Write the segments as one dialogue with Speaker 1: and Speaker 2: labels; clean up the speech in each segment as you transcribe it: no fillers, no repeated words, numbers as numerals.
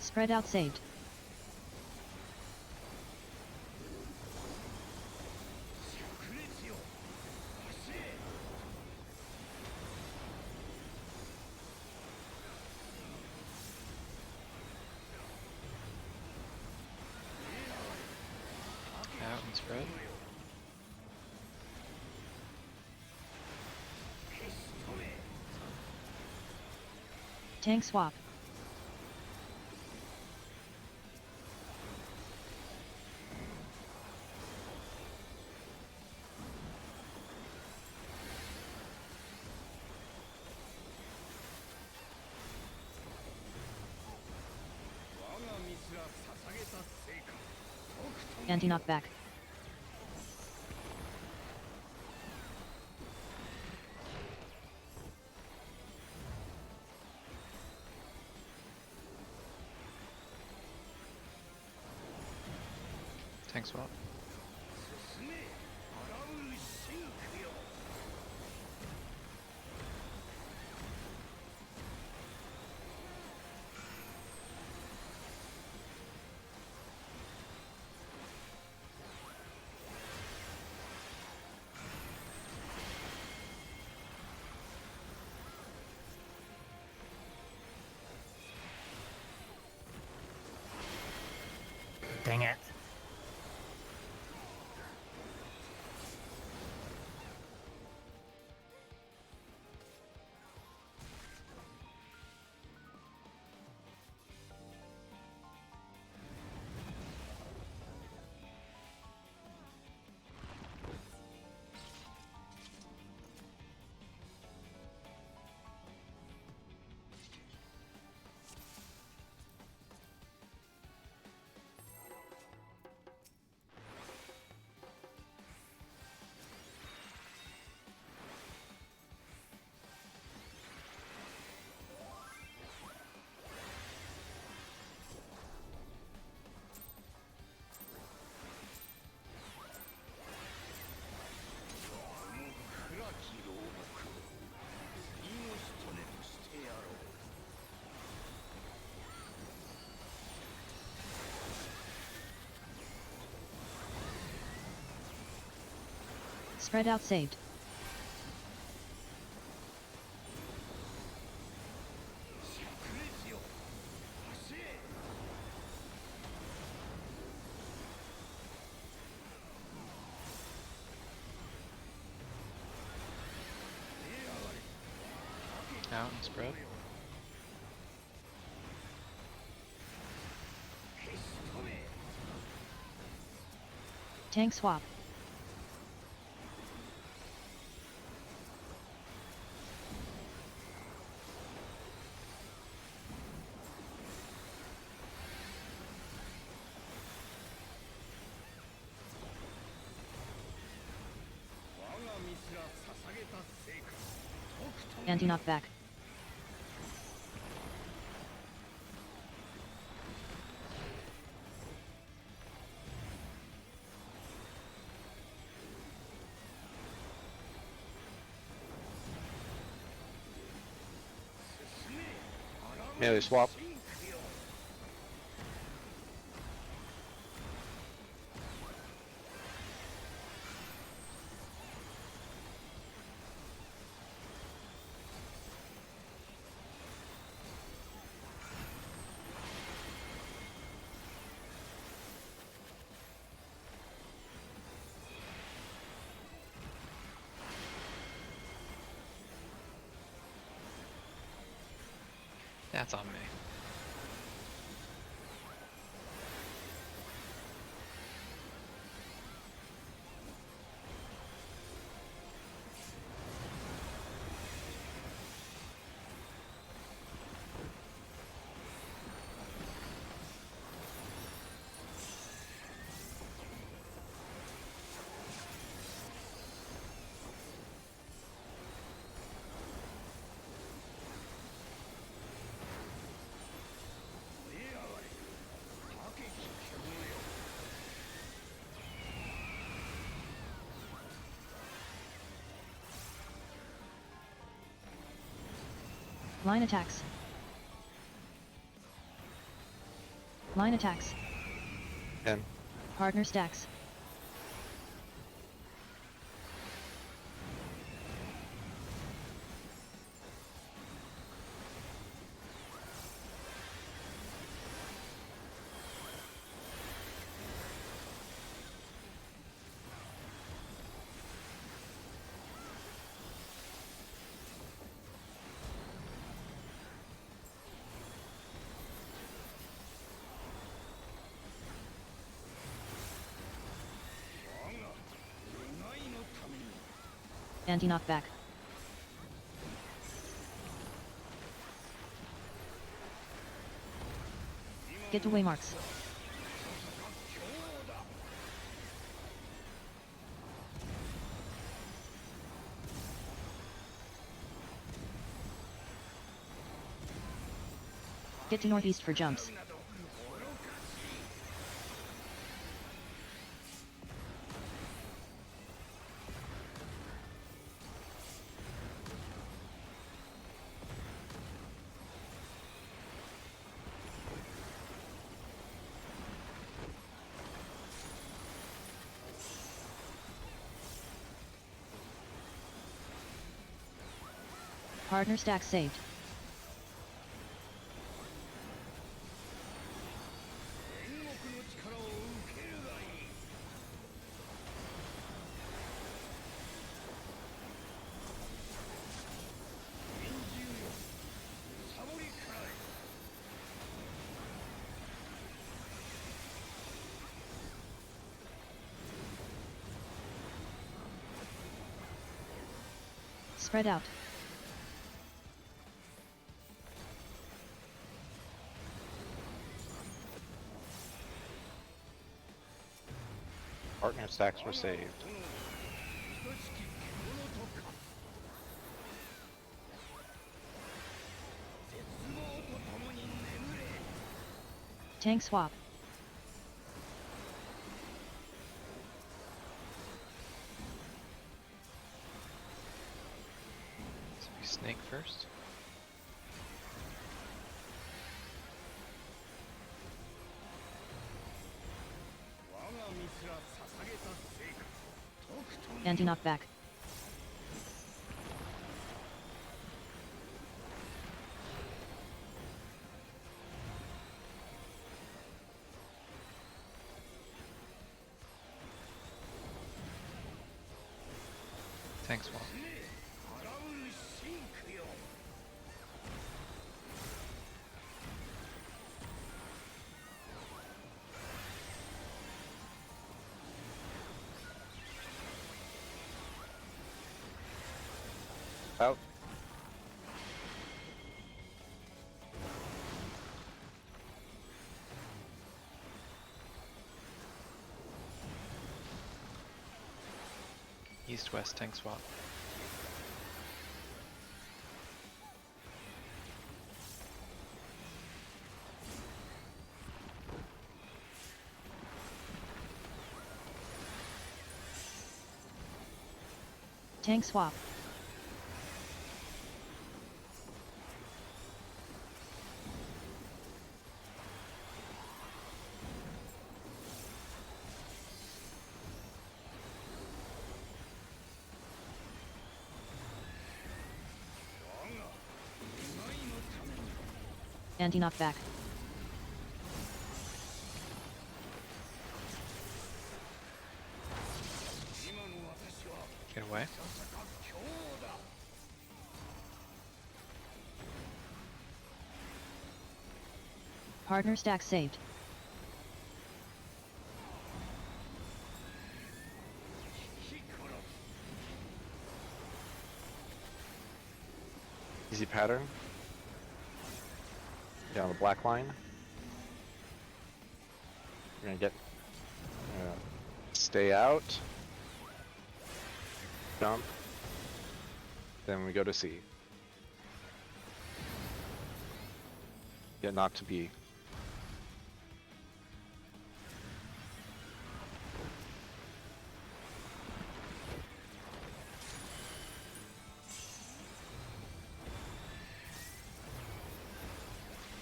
Speaker 1: Spread out saved.
Speaker 2: Out and spread.
Speaker 1: Tank swap. Anti-knockback.
Speaker 2: Tank swap.
Speaker 3: Dang it.
Speaker 1: Spread out saved.
Speaker 2: Out and spread.
Speaker 1: Tank swap. Anti-knockback.
Speaker 4: Melee swap.
Speaker 2: That's on me.
Speaker 1: Line attacks. Line attacks.
Speaker 4: 10.
Speaker 1: Partner stacks. Anti-knockback. Get away marks. Get to northeast for jumps. Partner stack saved. Spread out.
Speaker 4: Partner stacks were saved.
Speaker 1: Tank swap.
Speaker 2: So we snake first.
Speaker 1: Anti-knockback.
Speaker 2: Tank swap.
Speaker 4: Out.
Speaker 2: East-west tank swap.
Speaker 1: Tank swap. Anti-knockback.
Speaker 2: Get away.
Speaker 1: Partner stack saved.
Speaker 4: Easy pattern. Get on the black line. We're gonna get. Stay out. Jump. Then we go to C. Get knocked to B.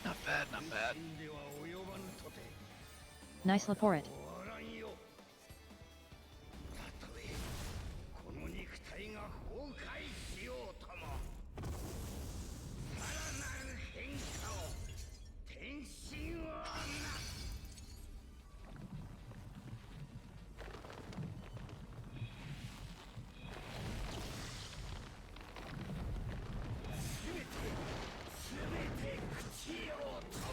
Speaker 2: Not bad, not bad.
Speaker 1: Nice Laporit.
Speaker 3: 終わらんよ。たとえこの肉体が崩壊しようとも、さらなる変化を、転身をな。すべて朽ちようとも。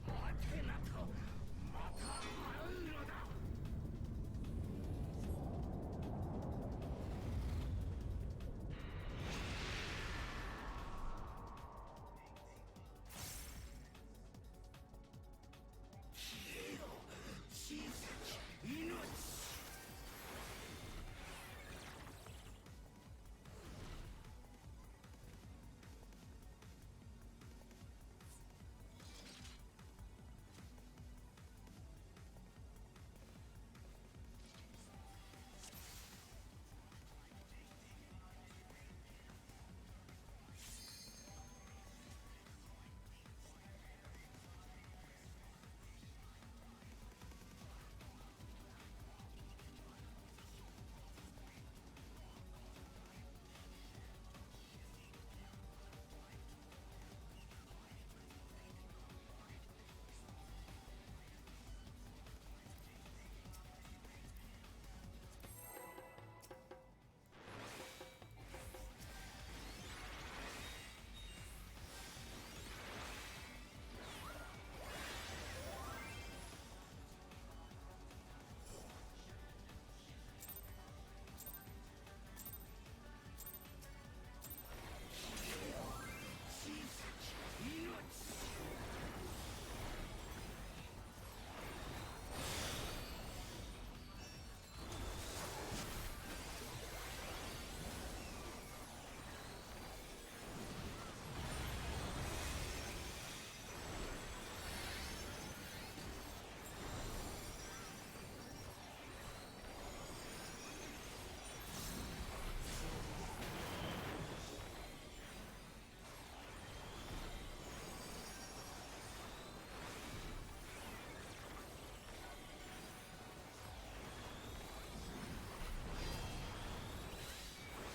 Speaker 3: アテナとまた会うのだ。消えよ、小さき命。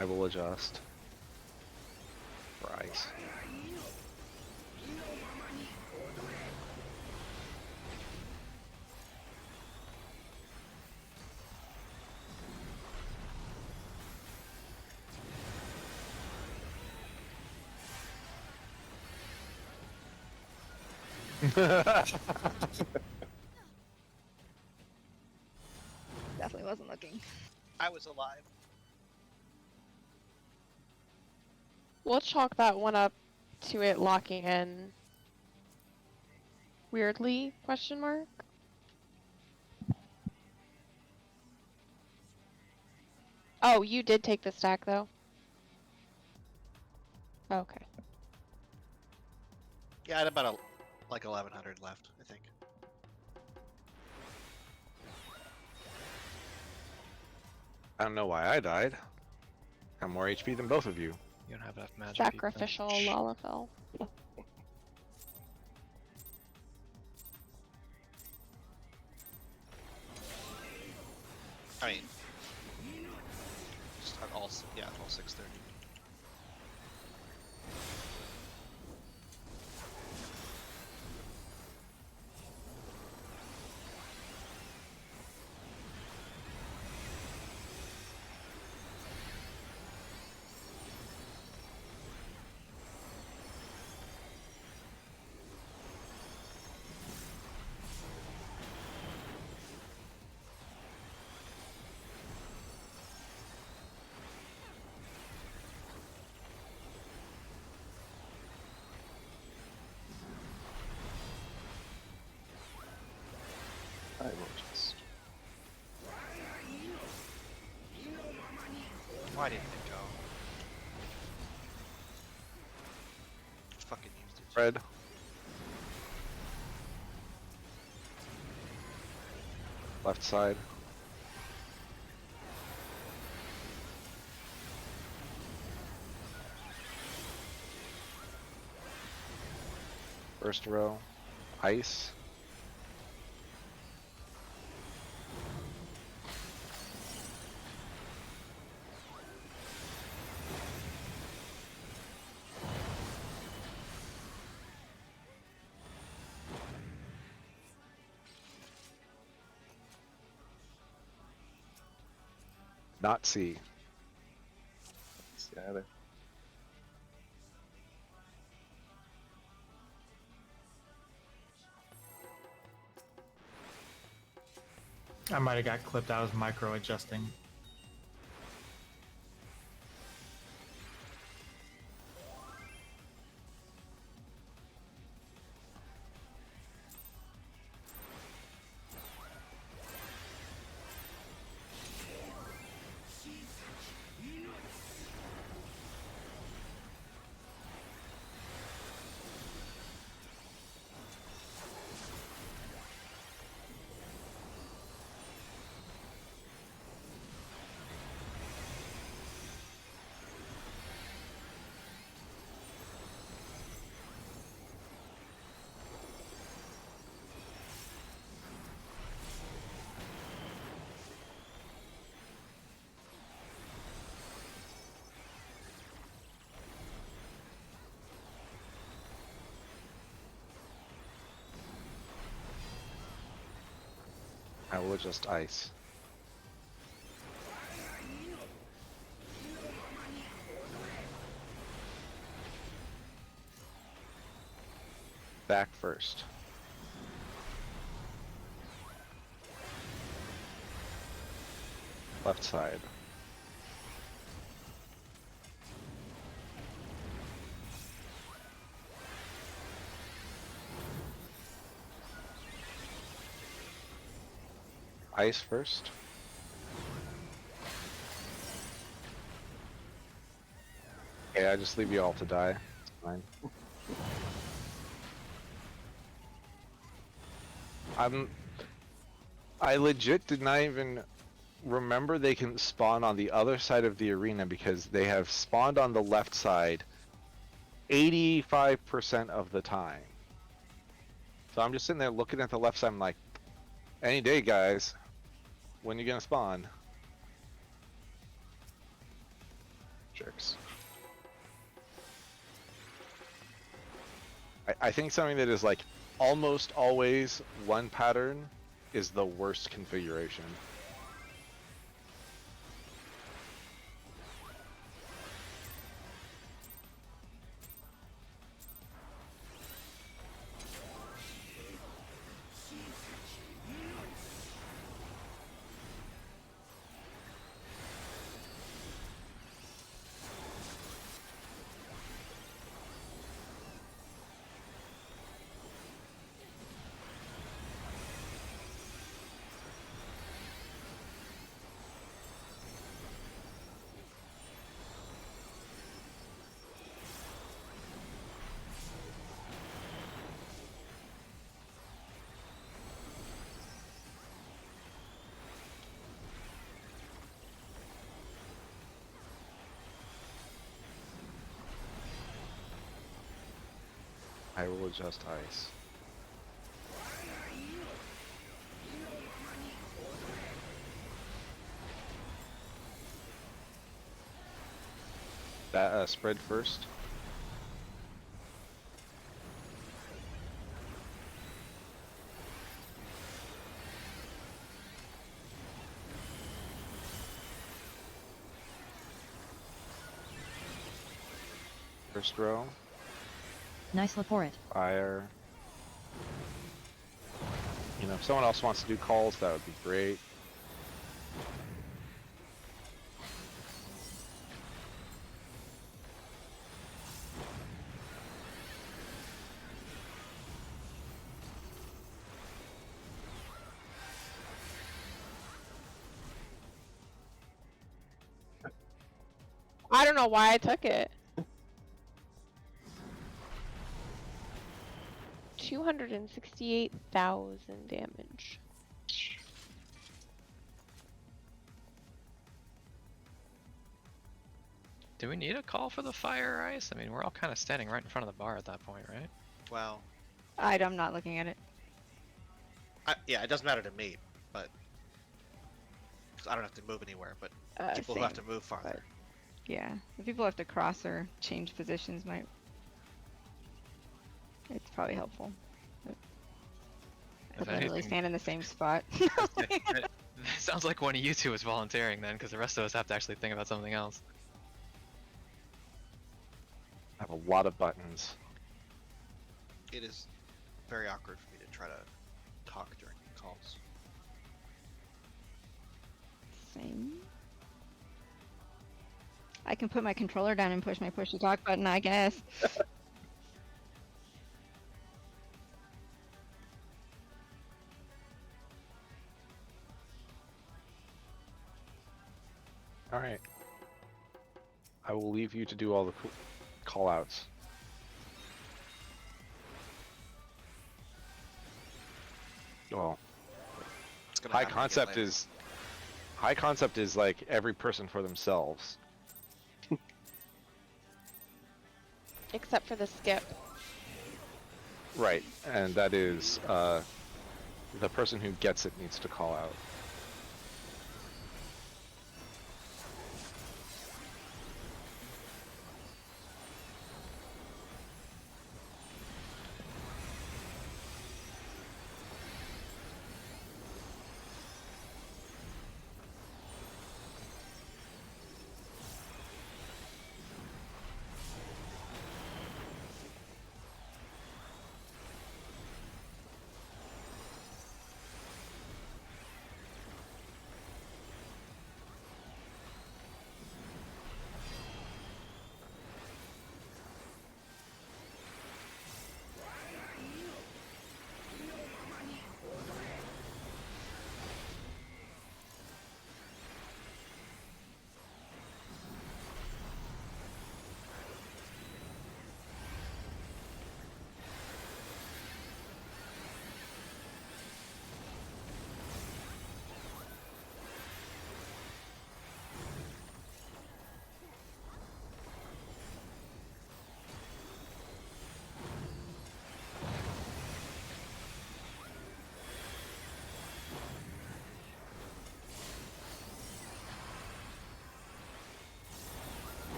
Speaker 4: I will adjust. Rise.
Speaker 5: Definitely wasn't looking.
Speaker 6: I was alive.
Speaker 7: We'll chalk that one up to it locking in. Weirdly, question mark? Oh, you did take the stack though? Okay.
Speaker 6: Yeah, I had about like 1100 left, I think.
Speaker 4: I don't know why I died. I'm more HP than both of you.
Speaker 2: You don't have enough magic.
Speaker 7: Sacrificial Lalafell.
Speaker 6: I mean, just at all, yeah, all 630.
Speaker 4: I will just.
Speaker 6: Why didn't it go? Fucking used it.
Speaker 4: Red. Left side. First row. Ice. Not C.
Speaker 8: See either.
Speaker 9: I might have got clipped. I was micro adjusting.
Speaker 4: I will adjust ice. Back first. Left side. Ice first. Okay, I just leave you all to die. It's fine. I legit did not even remember they can spawn on the other side of the arena because they have spawned on the left side 85% of the time. So I'm just sitting there looking at the left side. I'm like, any day, guys. When you gonna spawn? Jerks. I think something that is like almost always one pattern is the worst configuration. I will adjust ice. That spread first. First row.
Speaker 1: Nice Laporit.
Speaker 4: Fire. You know, if someone else wants to do calls, that would be great.
Speaker 7: I don't know why I took it. 268,000 damage.
Speaker 2: Do we need a call for the fire or ice? I mean, we're all kind of standing right in front of the bar at that point, right?
Speaker 6: Well,
Speaker 5: I'm not looking at it.
Speaker 6: yeah, it doesn't matter to me, but 'cause I don't have to move anywhere. But people who have to
Speaker 5: Same,
Speaker 6: move farther.
Speaker 5: Yeah, the people who have to cross or change positions might. It's probably helpful. But I
Speaker 2: If
Speaker 5: literally
Speaker 2: anything-
Speaker 5: stand in the same spot.
Speaker 2: It sounds like one of you two is volunteering then, because the rest of us have to actually think about something else.
Speaker 4: I have a lot of buttons.
Speaker 6: It is very awkward for me to try to talk during calls.
Speaker 5: Same. I can put my controller down and push my push to talk button, I guess.
Speaker 4: All right. I will leave you to do all the call outs. Well,
Speaker 6: It's gonna
Speaker 4: high
Speaker 6: happen again
Speaker 4: concept
Speaker 6: later.
Speaker 4: is high concept is like every person for themselves.
Speaker 7: Except for the skip.
Speaker 4: Right, and that is the person who gets it needs to call out.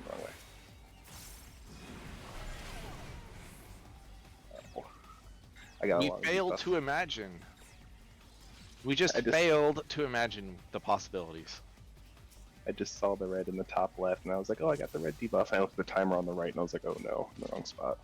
Speaker 8: Wrong way. Oh. I got a
Speaker 4: We
Speaker 8: lot of
Speaker 4: failed
Speaker 8: stuff.
Speaker 4: to imagine. We just
Speaker 8: I just-
Speaker 4: failed to imagine the possibilities.
Speaker 8: I just saw the red in the top left, and I was like, oh, I got the red debuff. And I looked at the timer on the right, and I was like, oh no, in the wrong spot.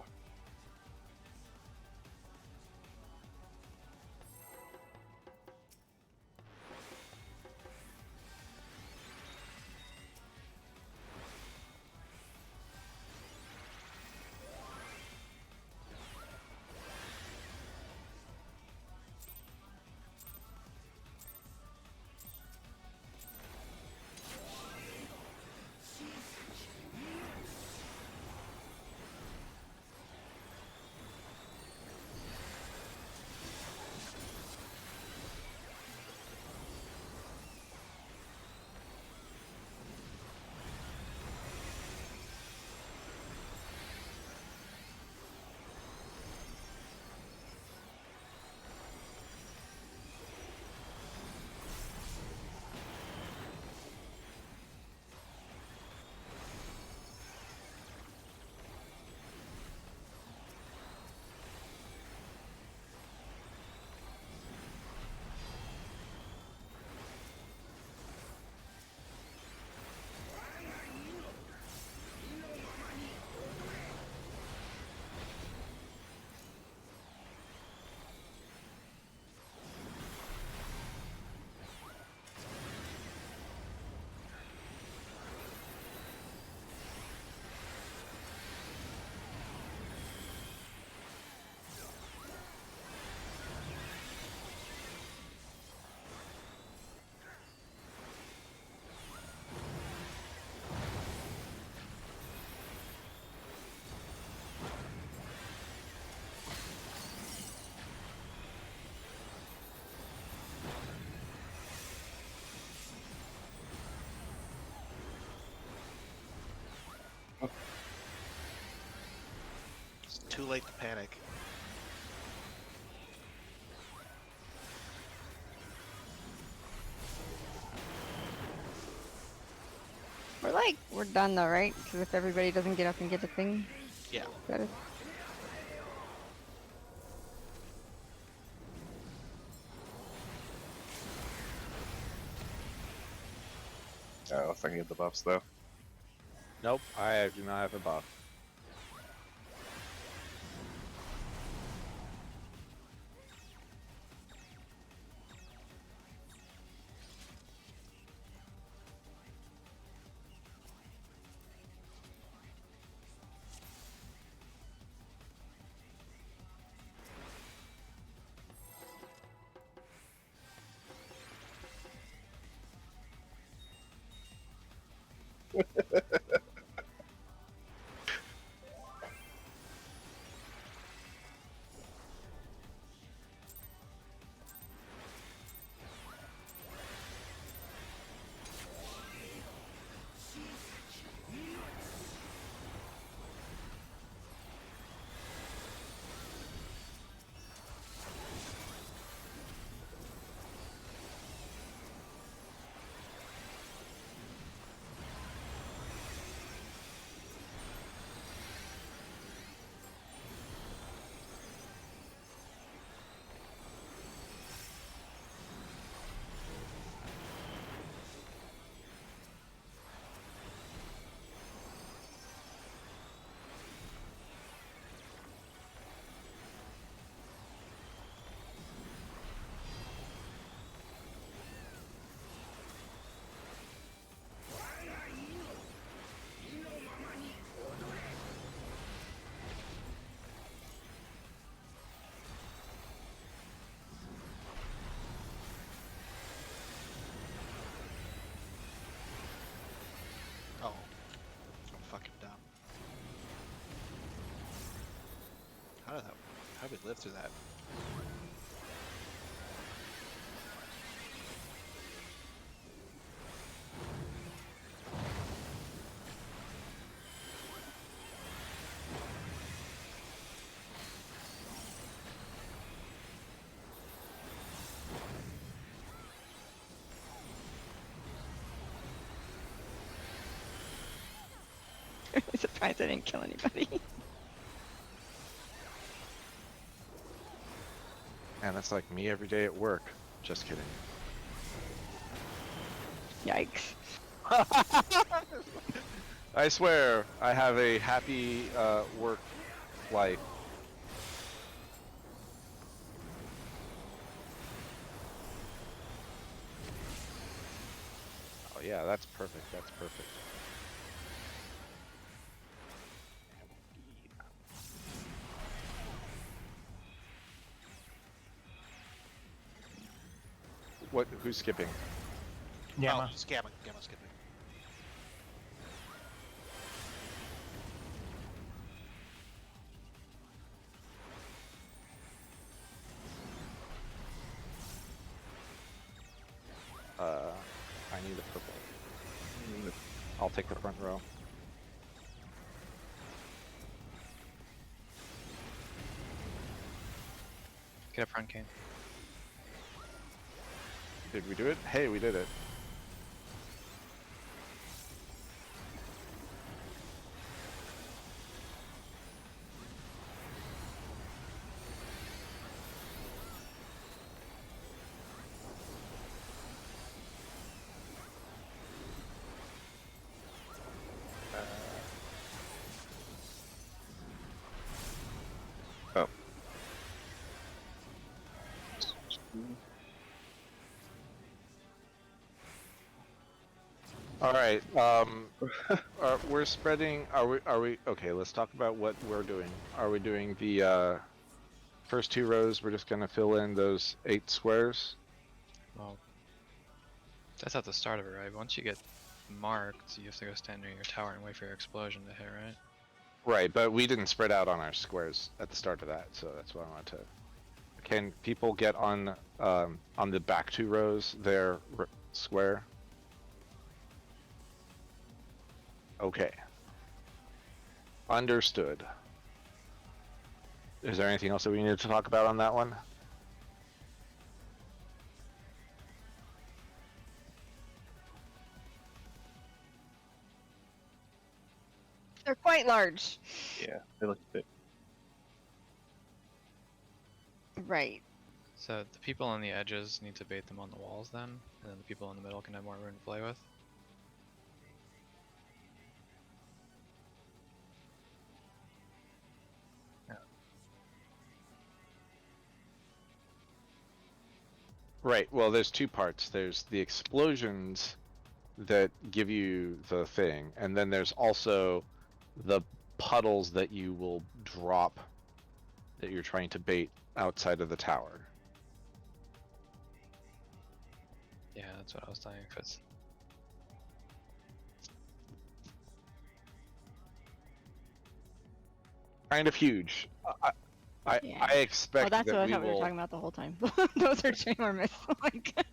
Speaker 6: too late to panic.
Speaker 5: We're done though, right? Because if everybody doesn't get up and get a thing,
Speaker 6: Yeah.
Speaker 5: that is.
Speaker 8: I was thinking of the buffs though.
Speaker 4: Nope, I do not have a buff.
Speaker 6: Oh. I'm fucking dumb. How did we live through that?
Speaker 5: I'm surprised I didn't kill anybody.
Speaker 4: Man, that's like me every day at work. Just kidding.
Speaker 5: Yikes.
Speaker 4: I swear, I have a happy work life. Oh yeah, that's perfect. That's perfect. What? Who's skipping?
Speaker 9: Gamma.
Speaker 6: Oh, it's Gamma. Gamma skipping.
Speaker 4: I need the purple. I'll take the front row.
Speaker 2: Get a front cane.
Speaker 4: Did we do it? Hey, we did it.
Speaker 8: Oh.
Speaker 4: All right. We're spreading. Are we? Okay, let's talk about what we're doing. Are we doing the first two rows? We're just gonna fill in those 8 squares.
Speaker 2: Well, that's at the start of it, right? Once you get marked, you have to go stand near your tower and wait for your explosion to hit, right?
Speaker 4: Right, but we didn't spread out on our squares at the start of that, so that's why I wanted to. Can people get on the back 2 rows their square? Okay. Understood. Is there anything else that we need to talk about on that one?
Speaker 5: They're quite large.
Speaker 8: Yeah, they look big.
Speaker 5: Right.
Speaker 2: So the people on the edges need to bait them on the walls then, and then the people in the middle can have more room to play with.
Speaker 4: Right. Well, there's two parts. There's the explosions that give you the thing, and then there's also the puddles that you will drop that you're trying to bait outside of the tower.
Speaker 2: Yeah, that's what I was saying. Cause
Speaker 4: Kind of huge.
Speaker 5: Yeah.
Speaker 4: I expect
Speaker 5: Oh, that's
Speaker 4: that
Speaker 5: what I
Speaker 4: we
Speaker 5: thought we were
Speaker 4: will.
Speaker 5: talking about the whole time. Those are ginormous.
Speaker 2: like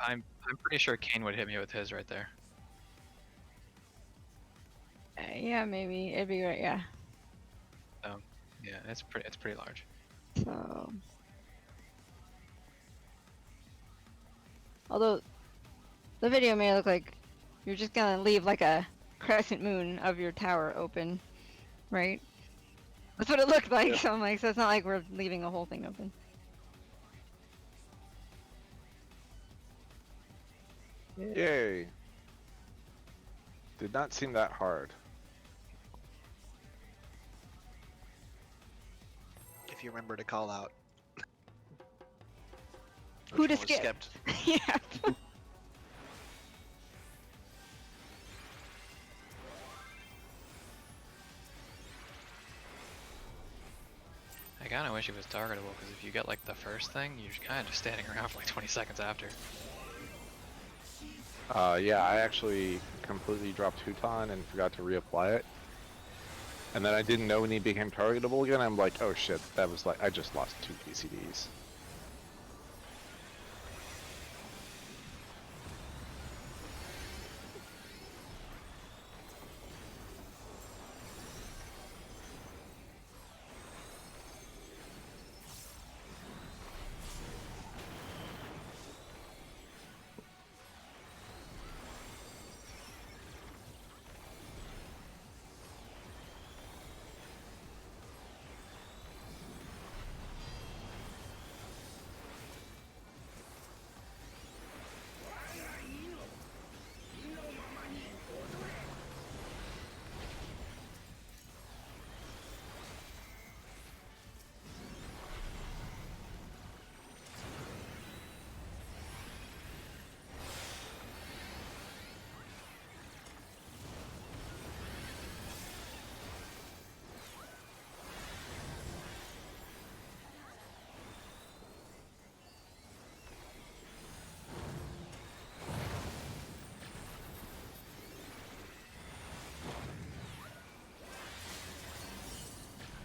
Speaker 2: I'm pretty sure Kane would hit me with his right there.
Speaker 5: Yeah, maybe it'd be right. Yeah.
Speaker 2: Yeah, it's pretty large.
Speaker 5: So, although the video may look like you're just gonna leave like a crescent moon of your tower open, right? That's what it looked like.
Speaker 8: Yeah.
Speaker 5: So I'm like, so it's not like we're leaving the whole thing open.
Speaker 4: Yay. Did not seem that hard.
Speaker 6: If you remember to call out.
Speaker 5: Who
Speaker 6: which
Speaker 5: to
Speaker 6: one was
Speaker 5: skip?
Speaker 6: skipped.
Speaker 5: Yeah.
Speaker 2: I kinda wish it was targetable, because if you get like the first thing, you're kinda just standing around for like 20 seconds after.
Speaker 4: Yeah, I actually completely dropped Huton and forgot to reapply it. And then I didn't know when he became targetable again. I'm like, oh shit, that was like, I just lost 2 PCDs.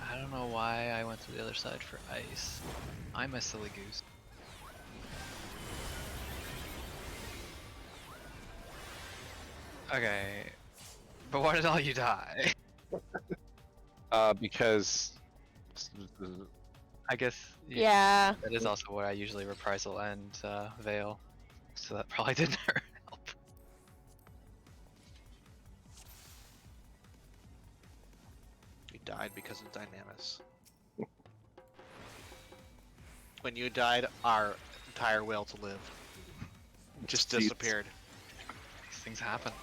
Speaker 2: I don't know why I went to the other side for ice. I'm a silly goose. Okay, but why did all you die?
Speaker 4: Because
Speaker 2: I guess
Speaker 7: Yeah.
Speaker 2: that is also where I usually reprisal and veil, so that probably didn't help.
Speaker 6: You died because of Dynamis. When you died, our entire will to live just
Speaker 8: Seats.
Speaker 6: disappeared.
Speaker 2: These things happen.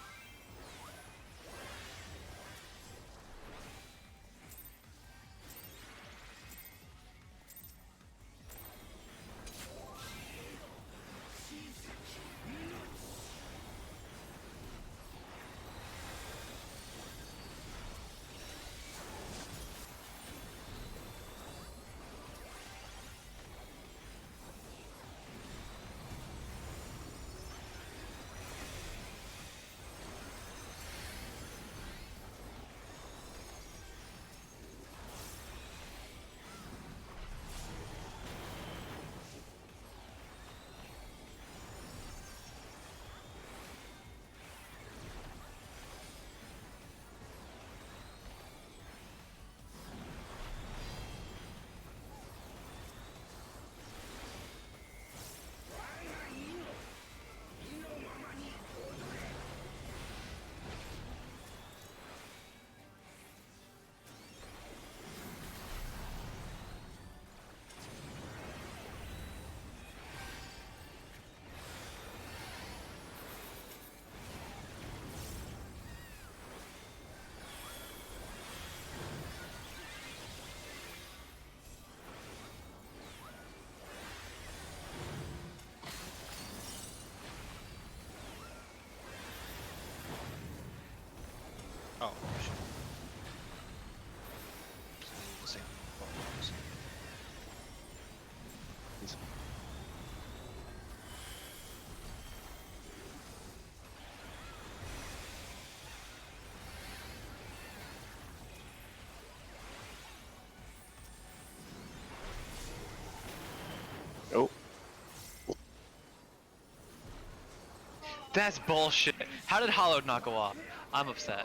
Speaker 2: That's bullshit. How did Hollowed not go off? I'm upset.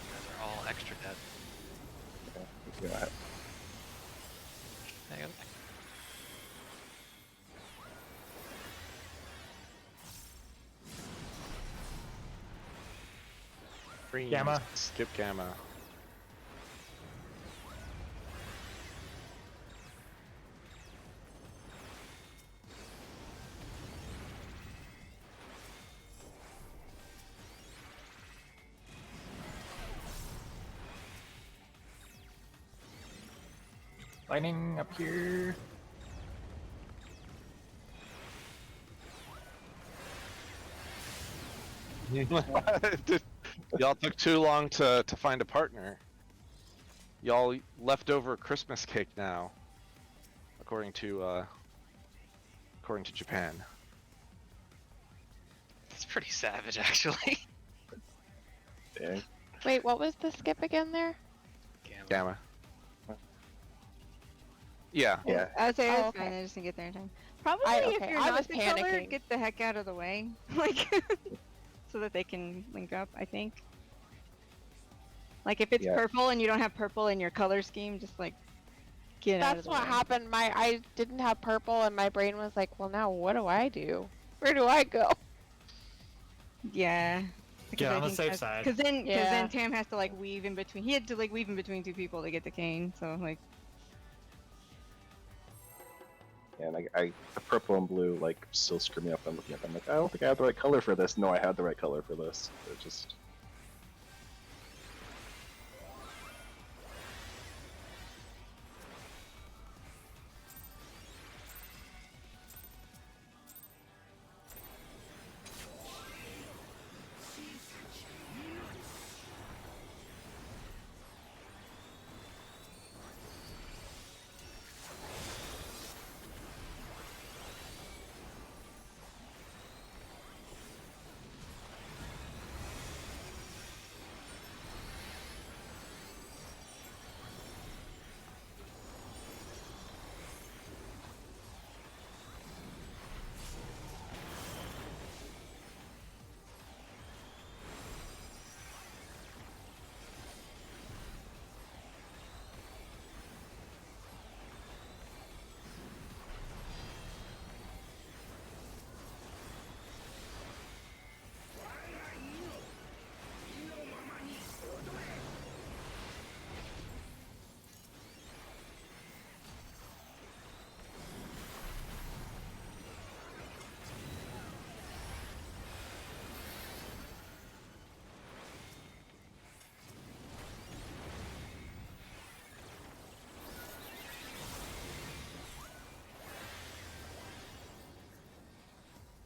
Speaker 2: You guys are all extra dead.
Speaker 8: Yeah, yeah,
Speaker 2: Hang on.
Speaker 4: Freeze.
Speaker 9: Gamma.
Speaker 4: Skip gamma.
Speaker 9: Lightning up here.
Speaker 4: Y'all took too long to find a partner. Y'all leftover Christmas cake now, according to Japan.
Speaker 2: It's pretty savage, actually.
Speaker 8: dang.
Speaker 7: Wait, what was the skip again there?
Speaker 4: Gamma. Yeah.
Speaker 8: Yeah.
Speaker 5: I would say
Speaker 7: Oh,
Speaker 5: that's
Speaker 7: okay.
Speaker 5: fine. I just didn't get there in time. Probably if
Speaker 7: okay,
Speaker 5: you're
Speaker 7: I
Speaker 5: not
Speaker 7: was
Speaker 5: the color,
Speaker 7: panicking.
Speaker 5: get the heck out of the way, like, so that they can link up. I think. Like if it's
Speaker 8: Yeah.
Speaker 5: purple and you don't have purple in your color scheme, just like get out of
Speaker 7: That's
Speaker 5: the
Speaker 7: what
Speaker 5: way.
Speaker 7: happened. I didn't have purple, and my brain was like, well, now what do I do? Where do I go?
Speaker 5: Yeah.
Speaker 9: Get on the safe side.
Speaker 5: Because then
Speaker 7: Yeah.
Speaker 5: Tam has to like weave in between. He had to like weave in between two people to get the cane. So like.
Speaker 8: And the purple and blue like still screw me up. I'm looking at them like, I don't think I have the right color for this. No, I had the right color for this. It just.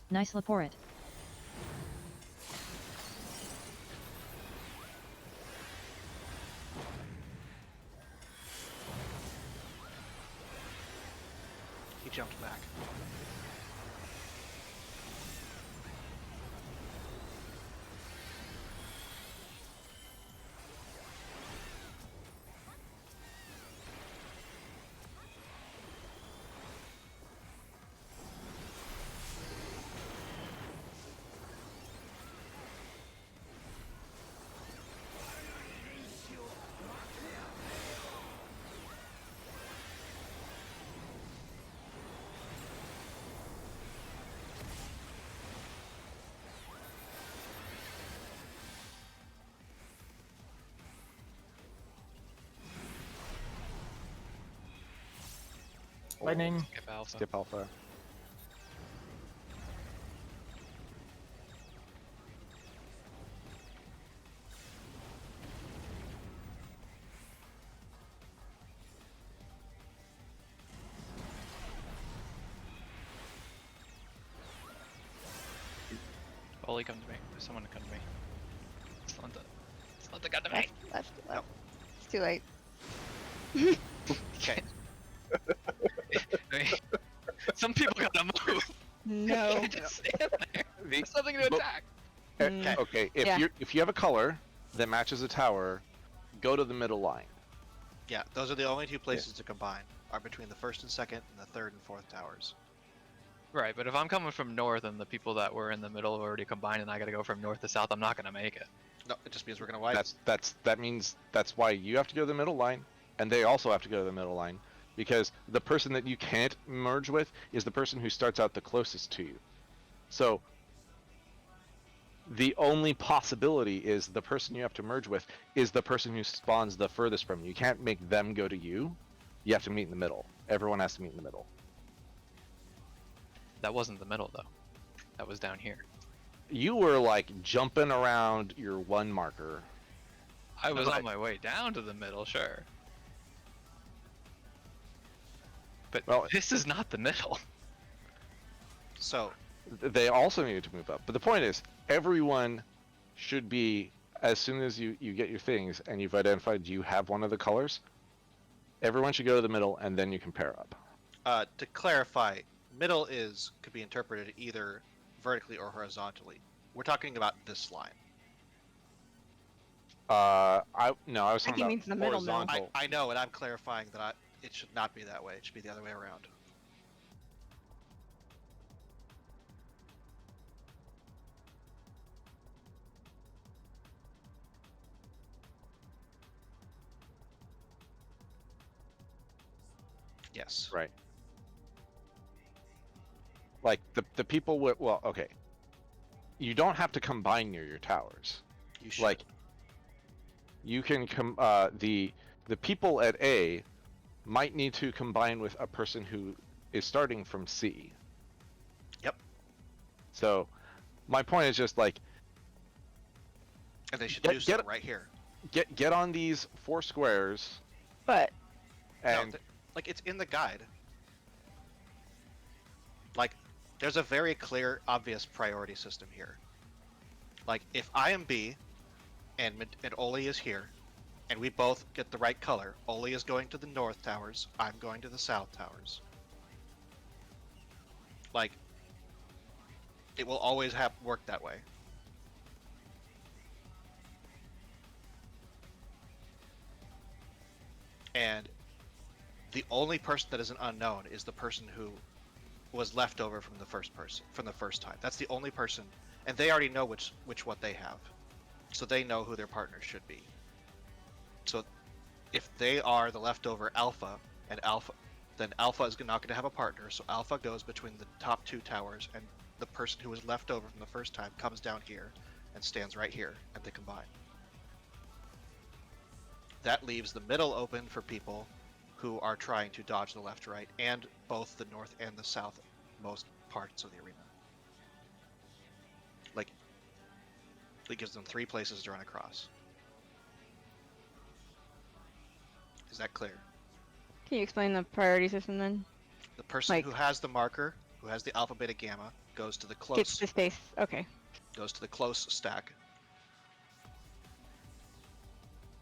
Speaker 1: Nicely for it.
Speaker 6: He jumped back.
Speaker 9: Lightning.
Speaker 2: Skip alpha.
Speaker 4: Skip alpha.
Speaker 2: Oli, come to me. There's someone to come to me. It's not the gun to me.
Speaker 5: Left. It's too late.
Speaker 6: Okay.
Speaker 2: I mean, some people gotta move.
Speaker 5: No.
Speaker 2: You can't just stand there.
Speaker 4: The-
Speaker 2: There's something to
Speaker 4: but-
Speaker 2: attack.
Speaker 5: Mm.
Speaker 4: Okay, if
Speaker 5: Yeah.
Speaker 4: if you have a color that matches a tower, go to the middle line.
Speaker 6: Yeah, those are the only two places to combine. Are between the first and second, and the third and fourth towers.
Speaker 2: Right, but if I'm coming from north and the people that were in the middle already combined and I gotta go from north to south, I'm not gonna make it.
Speaker 6: No, it just means we're gonna wipe.
Speaker 4: That means that's why you have to go to the middle line, and they also have to go to the middle line, because the person that you can't merge with is the person who starts out the closest to you. So the only possibility is the person you have to merge with is the person who spawns the furthest from you. You can't make them go to you. You have to meet in the middle. Everyone has to meet in the middle.
Speaker 2: That wasn't the middle though. That was down here.
Speaker 4: You were like jumping around your one marker.
Speaker 2: I was
Speaker 4: Right.
Speaker 2: on my way down to the middle, sure. But
Speaker 4: Well,
Speaker 2: this is not the middle.
Speaker 6: So,
Speaker 4: they also needed to move up. But the point is, everyone should be, as soon as you get your things and you've identified you have one of the colors, everyone should go to the middle and then you can pair up.
Speaker 6: to clarify, middle could be interpreted either vertically or horizontally. We're talking about this line.
Speaker 4: I was
Speaker 5: I think
Speaker 4: talking
Speaker 5: he
Speaker 4: about
Speaker 5: means the middle now.
Speaker 4: horizontal.
Speaker 6: I know, and I'm clarifying that it should not be that way. It should be the other way around. Yes.
Speaker 4: Right. Like the people with, well, okay. You don't have to combine near your towers.
Speaker 6: You should.
Speaker 4: Like you can the people at A might need to combine with a person who is starting from C.
Speaker 6: Yep.
Speaker 4: So my point is just like
Speaker 6: And they should
Speaker 4: Get-
Speaker 6: do so
Speaker 4: get-
Speaker 6: right here.
Speaker 4: get on these 4 squares
Speaker 5: But
Speaker 4: and
Speaker 6: No, like it's in the guide. Like there's a very clear, obvious priority system here. Like if I am B, and Oli is here, and we both get the right color, Oli is going to the north towers, I'm going to the south towers. Like it will always work that way. And the only person that is an unknown is the person who was left over from the first time. That's the only person, and they already know which what they have, so they know who their partner should be. So if they are the leftover alpha, then alpha is not going to have a partner. So alpha goes between the top 2 towers, and the person who was left over from the first time comes down here and stands right here, and they combine. That leaves the middle open for people who are trying to dodge the left-right and both the north and the south most parts of the arena. Like, it gives them 3 places to run across. Is that clear?
Speaker 5: can you explain the priority system then?
Speaker 6: The person
Speaker 5: Like-
Speaker 6: who has the marker, who has the alpha, beta, gamma, goes to the
Speaker 5: Gets
Speaker 6: close,
Speaker 5: the space. Okay.
Speaker 6: goes to the close stack,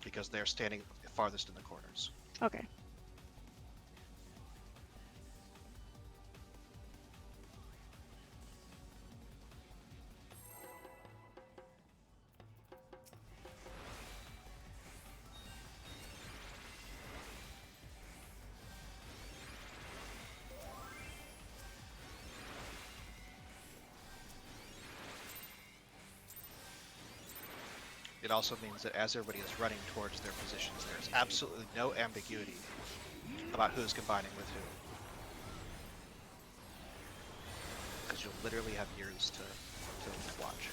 Speaker 6: because they're standing farthest in the corners.
Speaker 5: Okay.
Speaker 6: It also means that as everybody is running towards their positions, there's absolutely no ambiguity about who's combining with who. Because you'll literally have years to watch.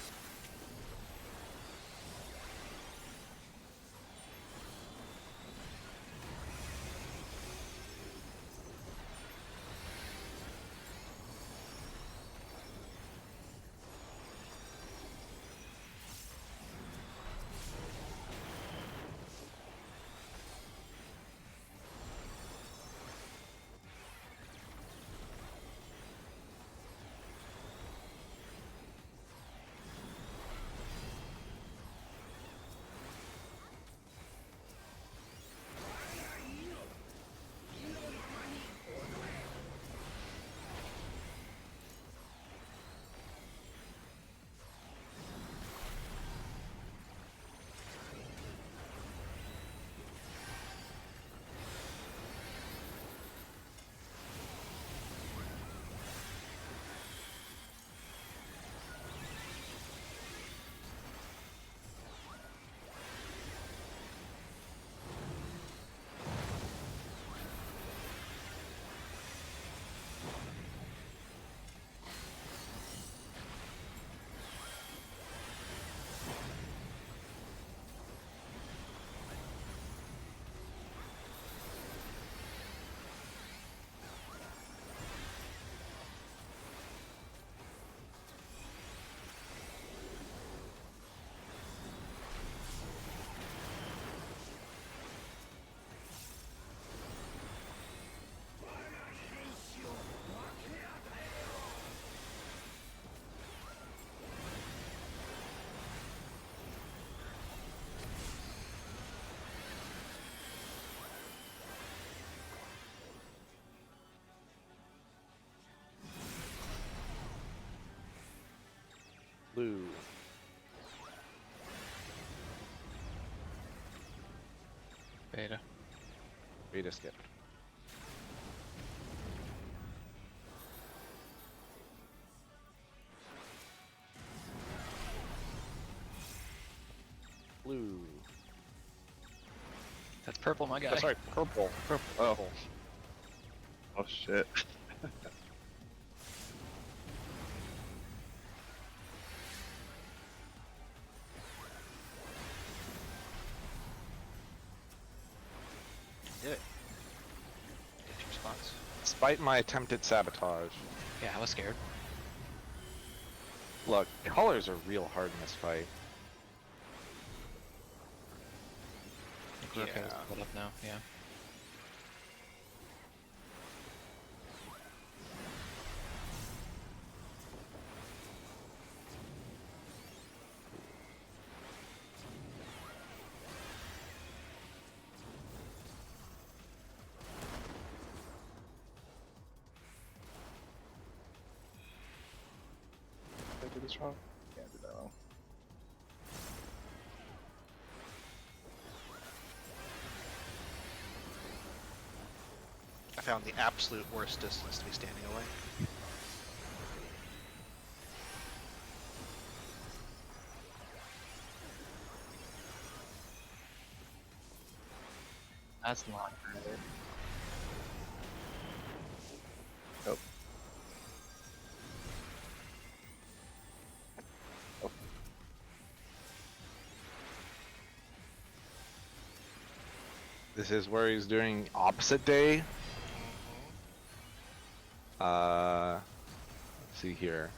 Speaker 4: Blue.
Speaker 2: Beta.
Speaker 4: Beta skip. Blue.
Speaker 2: That's purple, my guy.
Speaker 4: Oh, sorry, purple. Purple.
Speaker 8: Oh shit.
Speaker 6: Did it. Get your spots.
Speaker 4: Despite my attempted sabotage.
Speaker 2: Yeah, I was scared.
Speaker 4: Look, colors are real hard in this fight.
Speaker 2: We're okay with split up now, yeah.
Speaker 8: Did I do this wrong? Yeah, I did that wrong.
Speaker 6: I found the absolute worst distance to be standing away.
Speaker 2: That's not good.
Speaker 8: Nope.
Speaker 4: This is where he's doing opposite day. Let's see here.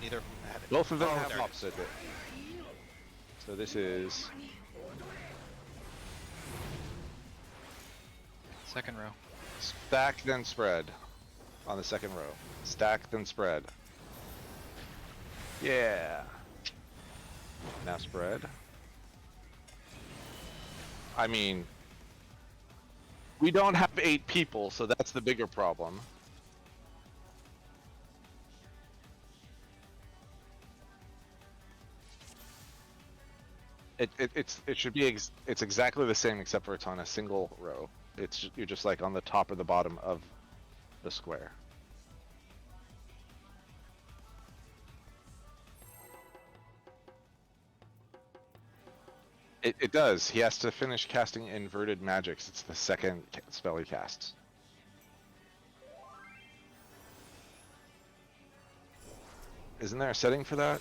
Speaker 6: Neither of them had it.
Speaker 4: Both of them
Speaker 6: Oh,
Speaker 4: have
Speaker 6: there it is.
Speaker 4: opposite day. So this is
Speaker 2: Second row.
Speaker 4: stack then spread on the second row. Stack then spread. Yeah. Now spread. I mean, we don't have 8 people, so that's the bigger problem. It should be it's exactly the same except for it's on a single row. You're just like on the top or the bottom of the square. It does. He has to finish casting inverted magics. It's the second spell he casts. Isn't there a setting for that?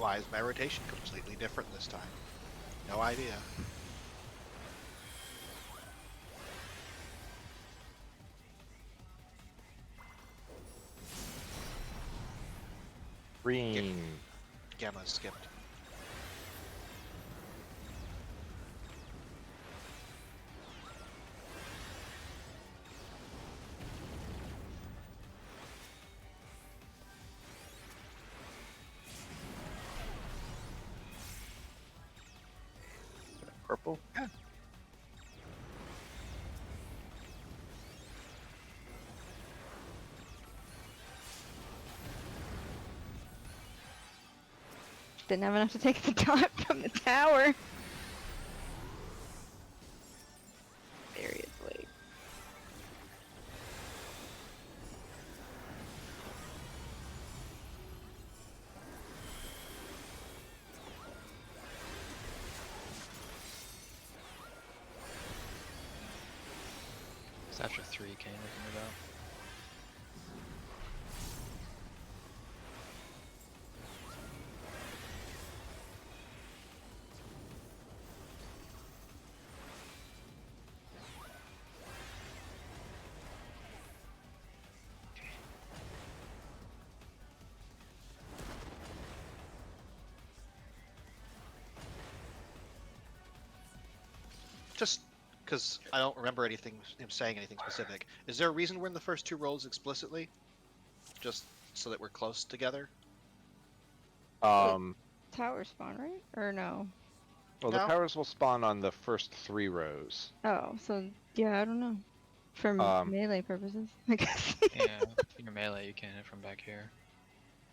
Speaker 6: Why is my rotation completely different this time? No idea.
Speaker 4: Green.
Speaker 6: Gamma skipped.
Speaker 8: Purple?
Speaker 5: Didn't have enough to take the dot from the tower. Seriously.
Speaker 2: It's after 3 Kane looking about.
Speaker 6: Just because I don't remember him saying anything specific. Is there a reason we're in the first 2 rolls explicitly? Just so that we're close together?
Speaker 4: Um,
Speaker 5: Tower spawn, right? Or no?
Speaker 4: well,
Speaker 6: No.
Speaker 4: the towers will spawn on the first 3 rows.
Speaker 5: Oh, so yeah, I don't know. For melee purposes, I guess.
Speaker 2: Yeah, if you're melee, you can hit from back here.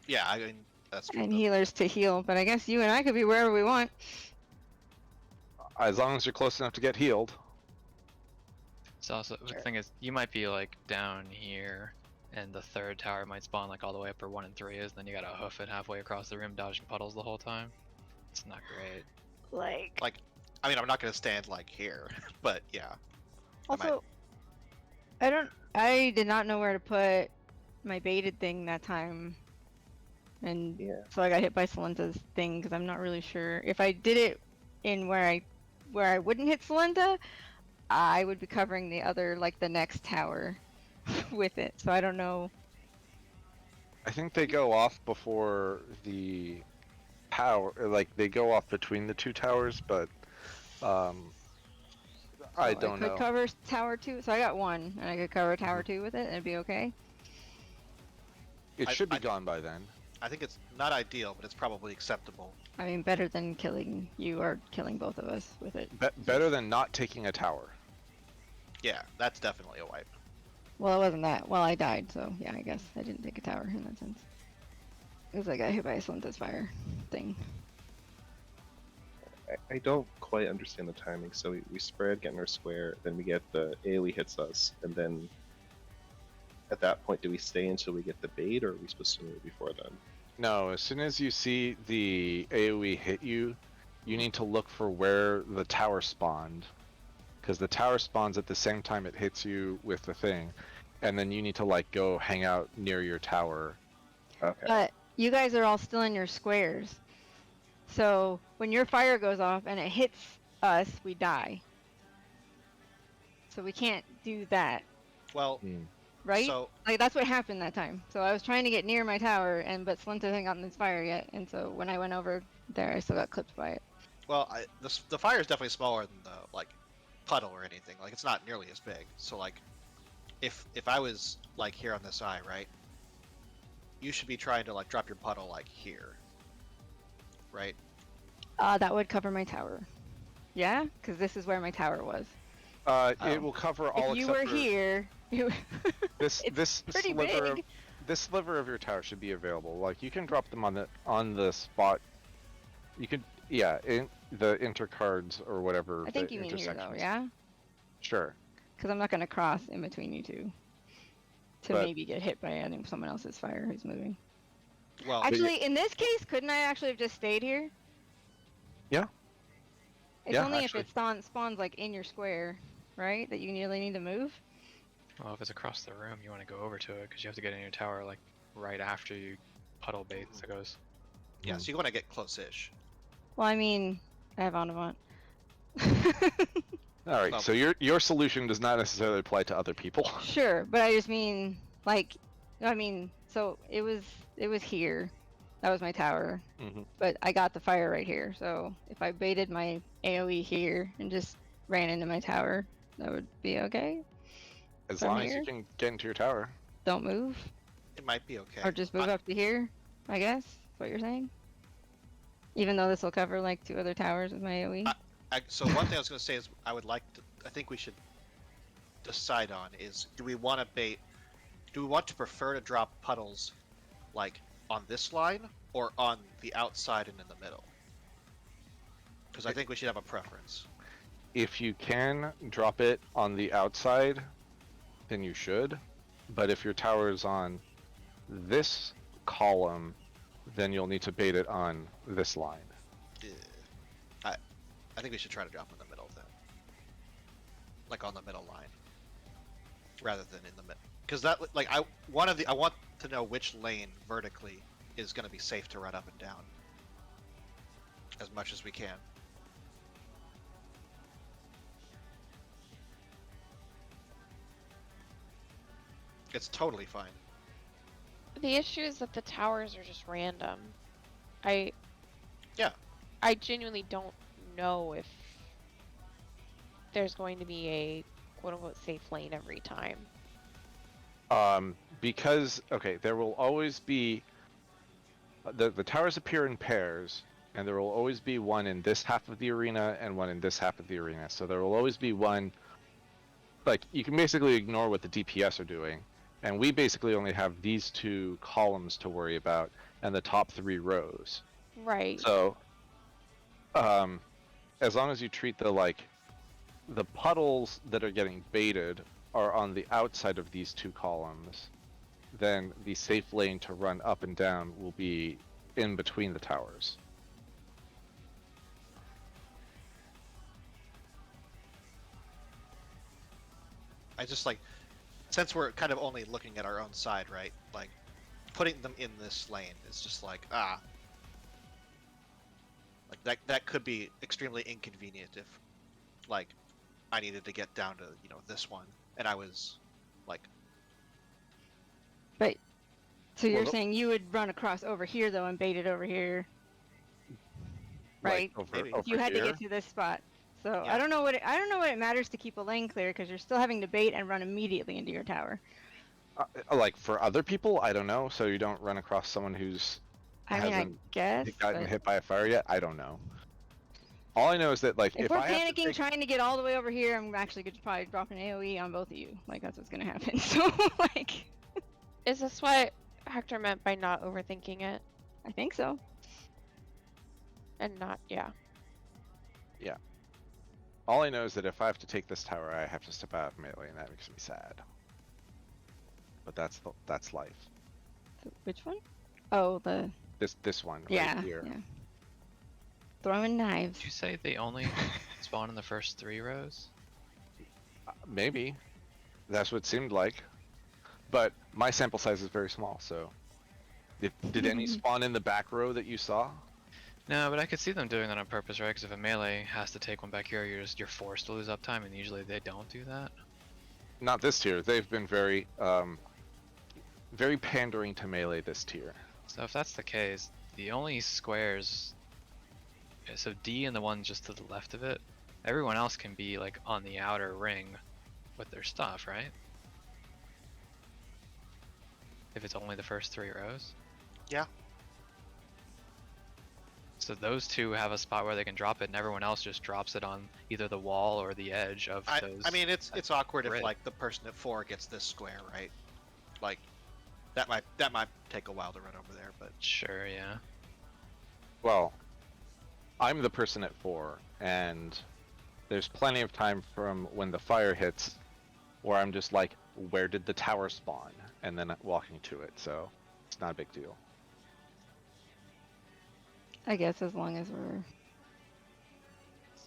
Speaker 6: Yeah, I mean that's true.
Speaker 5: And
Speaker 6: though.
Speaker 5: healers to heal, but I guess you and I could be wherever we want.
Speaker 4: As long as you're close enough to get healed.
Speaker 2: It's also
Speaker 5: Sure.
Speaker 2: the thing is you might be like down here, and the 3rd tower might spawn like all the way up where 1 and 3 is. And then you gotta hoof it halfway across the room, dodging puddles the whole time. It's not great.
Speaker 5: Like,
Speaker 6: I mean, I'm not gonna stand like here, but yeah.
Speaker 5: also, I did not know where to put my baited thing that time. And
Speaker 8: Yeah.
Speaker 5: so I got hit by Solenta's thing because I'm not really sure. If I did it in where I wouldn't hit Solenta, I would be covering the other, like the next tower with it. So I don't know.
Speaker 4: I think they go off before the tower, like they go off between the 2 towers, but I
Speaker 5: I
Speaker 4: don't
Speaker 5: could
Speaker 4: know.
Speaker 5: cover tower 2, so I got 1, and I could cover tower 2 with it, and it'd be okay.
Speaker 4: It
Speaker 6: I-
Speaker 4: should be
Speaker 6: I-
Speaker 4: gone by then.
Speaker 6: I think it's not ideal, but it's probably acceptable.
Speaker 5: I mean, better than killing you or killing both of us with it.
Speaker 4: Better than not taking a tower.
Speaker 6: Yeah, that's definitely a wipe.
Speaker 5: Well, it wasn't that. Well, I died, so yeah, I guess I didn't take a tower in that sense. It was like I got hit by a Solenta's fire thing.
Speaker 8: I don't quite understand the timing. So we spread, get in our square, then we get the AoE hits us, and then at that point, do we stay until we get the bait, or are we supposed to move before then?
Speaker 4: No, as soon as you see the AoE hit you, you need to look for where the tower spawned. Because the tower spawns at the same time it hits you with the thing. And then you need to like go hang out near your tower.
Speaker 8: Okay.
Speaker 5: But you guys are all still in your squares. So when your fire goes off and it hits us, we die. So we can't do that,
Speaker 6: Well,
Speaker 5: right?
Speaker 6: so
Speaker 5: Like that's what happened that time. So I was trying to get near my tower, but Solenta hadn't gotten this fire yet, and so when I went over there, I still got clipped by it.
Speaker 6: well, the fire is definitely smaller than the like puddle or anything. Like it's not nearly as big. So like, if I was like here on this eye, right? You should be trying to like drop your puddle like here, right?
Speaker 5: That would cover my tower. Yeah, because this is where my tower was.
Speaker 4: It will cover all
Speaker 5: If you
Speaker 4: except
Speaker 5: were
Speaker 4: for
Speaker 5: here,
Speaker 4: this
Speaker 5: it's
Speaker 4: this
Speaker 5: pretty
Speaker 4: sliver of
Speaker 5: big.
Speaker 4: this sliver of your tower should be available. Like you can drop them on the spot. You could in the intercards or whatever.
Speaker 5: I think
Speaker 4: the
Speaker 5: you mean here though,
Speaker 4: intersections.
Speaker 5: yeah?
Speaker 4: Sure.
Speaker 5: Because I'm not going to cross in between you two to
Speaker 4: But-
Speaker 5: maybe get hit by someone else's fire who's moving.
Speaker 6: Well,
Speaker 5: Actually, in this case, couldn't I actually have just stayed here?
Speaker 4: Yeah.
Speaker 5: It's
Speaker 4: Yeah,
Speaker 5: only
Speaker 4: actually.
Speaker 5: if it spawns like in your square, right? That you really need to move.
Speaker 2: Well, if it's across the room, you want to go over to it because you have to get in your tower like right after you puddle bait. So it goes.
Speaker 6: Yeah, so you want to get close-ish.
Speaker 5: Well, I mean, I have Onavant.
Speaker 4: All right,
Speaker 6: Well-
Speaker 4: so your solution does not necessarily apply to other people.
Speaker 5: Sure, but I just mean like, so it was here. That was my tower,
Speaker 4: Mhm.
Speaker 5: but I got the fire right here. So if I baited my AOE here and just ran into my tower, that would be okay.
Speaker 4: As
Speaker 5: From
Speaker 4: long as you
Speaker 5: here?
Speaker 4: can get into your tower.
Speaker 5: Don't move,
Speaker 6: It might be okay.
Speaker 5: or just move up to here. I guess is what you're saying. Even though this will cover like 2 other towers with my AOE.
Speaker 6: So one thing I was going to say is I think we should decide on is do we want to prefer to drop puddles like on this line or on the outside and in the middle? Because I think we should have a preference.
Speaker 4: If you can drop it on the outside, then you should. But if your tower is on this column, then you'll need to bait it on this line.
Speaker 6: I think we should try to drop in the middle then, like on the middle line, rather than in the middle. Because that, like, I want to know which lane vertically is going to be safe to run up and down, as much as we can. It's totally fine.
Speaker 7: The issue is that the towers are just random. I genuinely don't know if there's going to be a quote-unquote safe lane every time.
Speaker 4: Because okay, there will always be the towers appear in pairs, and there will always be one in this half of the arena and one in this half of the arena. So there will always be one. Like, you can basically ignore what the DPS are doing, and we basically only have these 2 columns to worry about and the top 3 rows.
Speaker 7: Right.
Speaker 4: So, as long as you treat the puddles that are getting baited are on the outside of these 2 columns, then the safe lane to run up and down will be in between the towers.
Speaker 6: I just like, since we're kind of only looking at our own side, right? Like, putting them in this lane is just like, like that could be extremely inconvenient if, like, I needed to get down to, this one, and I was, like...
Speaker 5: But, so you're
Speaker 4: Well,
Speaker 5: saying you would run across over here though and bait it over here, right?
Speaker 4: Like,
Speaker 6: Maybe.
Speaker 4: over
Speaker 5: You had to
Speaker 4: here.
Speaker 5: get to this spot. So
Speaker 6: Yeah.
Speaker 5: I don't know what it matters to keep a lane clear because you're still having to bait and run immediately into your tower.
Speaker 4: Like, for other people, I don't know, so you don't run across someone who's
Speaker 5: I mean, I
Speaker 4: hasn't
Speaker 5: guess.
Speaker 4: gotten
Speaker 5: But
Speaker 4: hit by a fire yet. I don't know. All I know is that, like,
Speaker 5: if we're
Speaker 4: I have to
Speaker 5: panicking
Speaker 4: take-
Speaker 5: trying to get all the way over here, I'm actually going to probably drop an AOE on both of you. Like, that's what's going to happen. So, like,
Speaker 7: Is this what Hector meant by not overthinking it?
Speaker 5: I think so.
Speaker 7: And not, yeah.
Speaker 4: all I know is that if I have to take this tower, I have to step out of melee, and that makes me sad. But that's life.
Speaker 5: Which one? Oh,
Speaker 4: This one right
Speaker 5: yeah,
Speaker 4: here.
Speaker 5: yeah. Throwing knives.
Speaker 2: Did you say they only spawn in the first 3 rows?
Speaker 4: Maybe. That's what it seemed like. But my sample size is very small, so... Did any spawn in the back row that you saw?
Speaker 2: No, but I could see them doing that on purpose, right? Because if a melee has to take one back here, you're forced to lose uptime, and usually they don't do that.
Speaker 4: Not this tier. They've been very, very pandering to melee this tier.
Speaker 2: So if that's the case, the only squares... So D and the one just to the left of it, everyone else can be like on the outer ring with their stuff, right? If it's only the first 3 rows.
Speaker 6: Yeah.
Speaker 2: So those 2 have a spot where they can drop it, and everyone else just drops it on either the wall or the edge of those.
Speaker 6: I mean, it's awkward if
Speaker 2: grid.
Speaker 6: like the person at 4 gets this square, right? Like, that might take a while to run over there, but
Speaker 2: Sure, yeah.
Speaker 4: Well, I'm the person at 4, and there's plenty of time from when the fire hits where I'm just like, where did the tower spawn? And then walking to it, so it's not a big deal.
Speaker 5: I guess as long as we're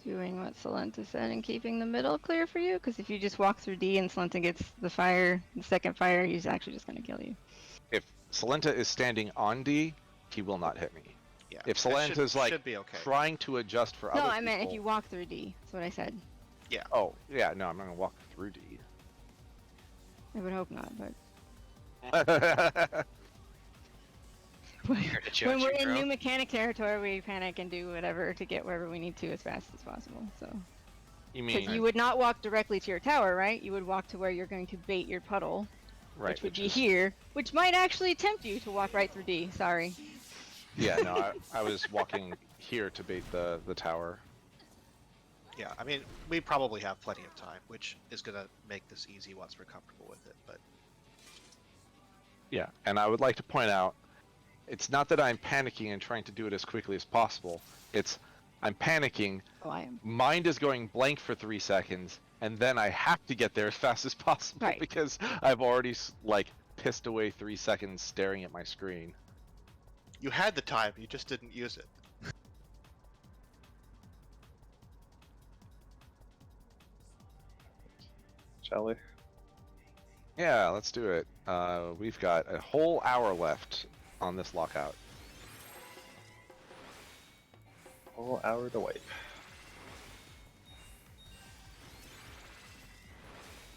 Speaker 5: doing what Solenta said and keeping the middle clear for you, because if you just walk through D and Solenta gets the second fire, he's actually just going to kill you.
Speaker 4: If Solenta is standing on D, he will not hit me.
Speaker 6: Yeah.
Speaker 4: If
Speaker 6: that
Speaker 4: Solanta's like
Speaker 6: should be okay.
Speaker 4: trying to adjust for
Speaker 5: No,
Speaker 4: other
Speaker 5: I meant if
Speaker 4: people-
Speaker 5: you walk through D. That's what I said.
Speaker 4: Oh, yeah, no, I'm not gonna walk through D.
Speaker 5: I would hope not, but
Speaker 2: Here to judge
Speaker 5: when we're
Speaker 2: you,
Speaker 5: in
Speaker 2: bro.
Speaker 5: new mechanic territory, we panic and do whatever to get wherever we need to as fast as possible. So,
Speaker 4: You
Speaker 5: because
Speaker 4: mean
Speaker 5: you would not walk directly to your tower, right? You would walk to where you're going to bait your puddle,
Speaker 4: right?
Speaker 5: which would be
Speaker 4: is-
Speaker 5: here, which might actually tempt you to walk right through D. Sorry.
Speaker 4: Yeah, no, I was walking here to bait the tower.
Speaker 6: Yeah, I mean, we probably have plenty of time, which is gonna make this easy once we're comfortable with it. But
Speaker 4: Yeah, and I would like to point out, it's not that I'm panicking and trying to do it as quickly as possible. It's I'm panicking.
Speaker 5: Oh, I am.
Speaker 4: Mind is going blank for 3 seconds, and then I have to get there as fast as possible
Speaker 5: Right.
Speaker 4: because I've already like pissed away 3 seconds staring at my screen.
Speaker 6: you had the time, you just didn't use it.
Speaker 8: Shall we?
Speaker 4: Yeah, let's do it. We've got a whole hour left on this lockout.
Speaker 8: Whole hour to wipe.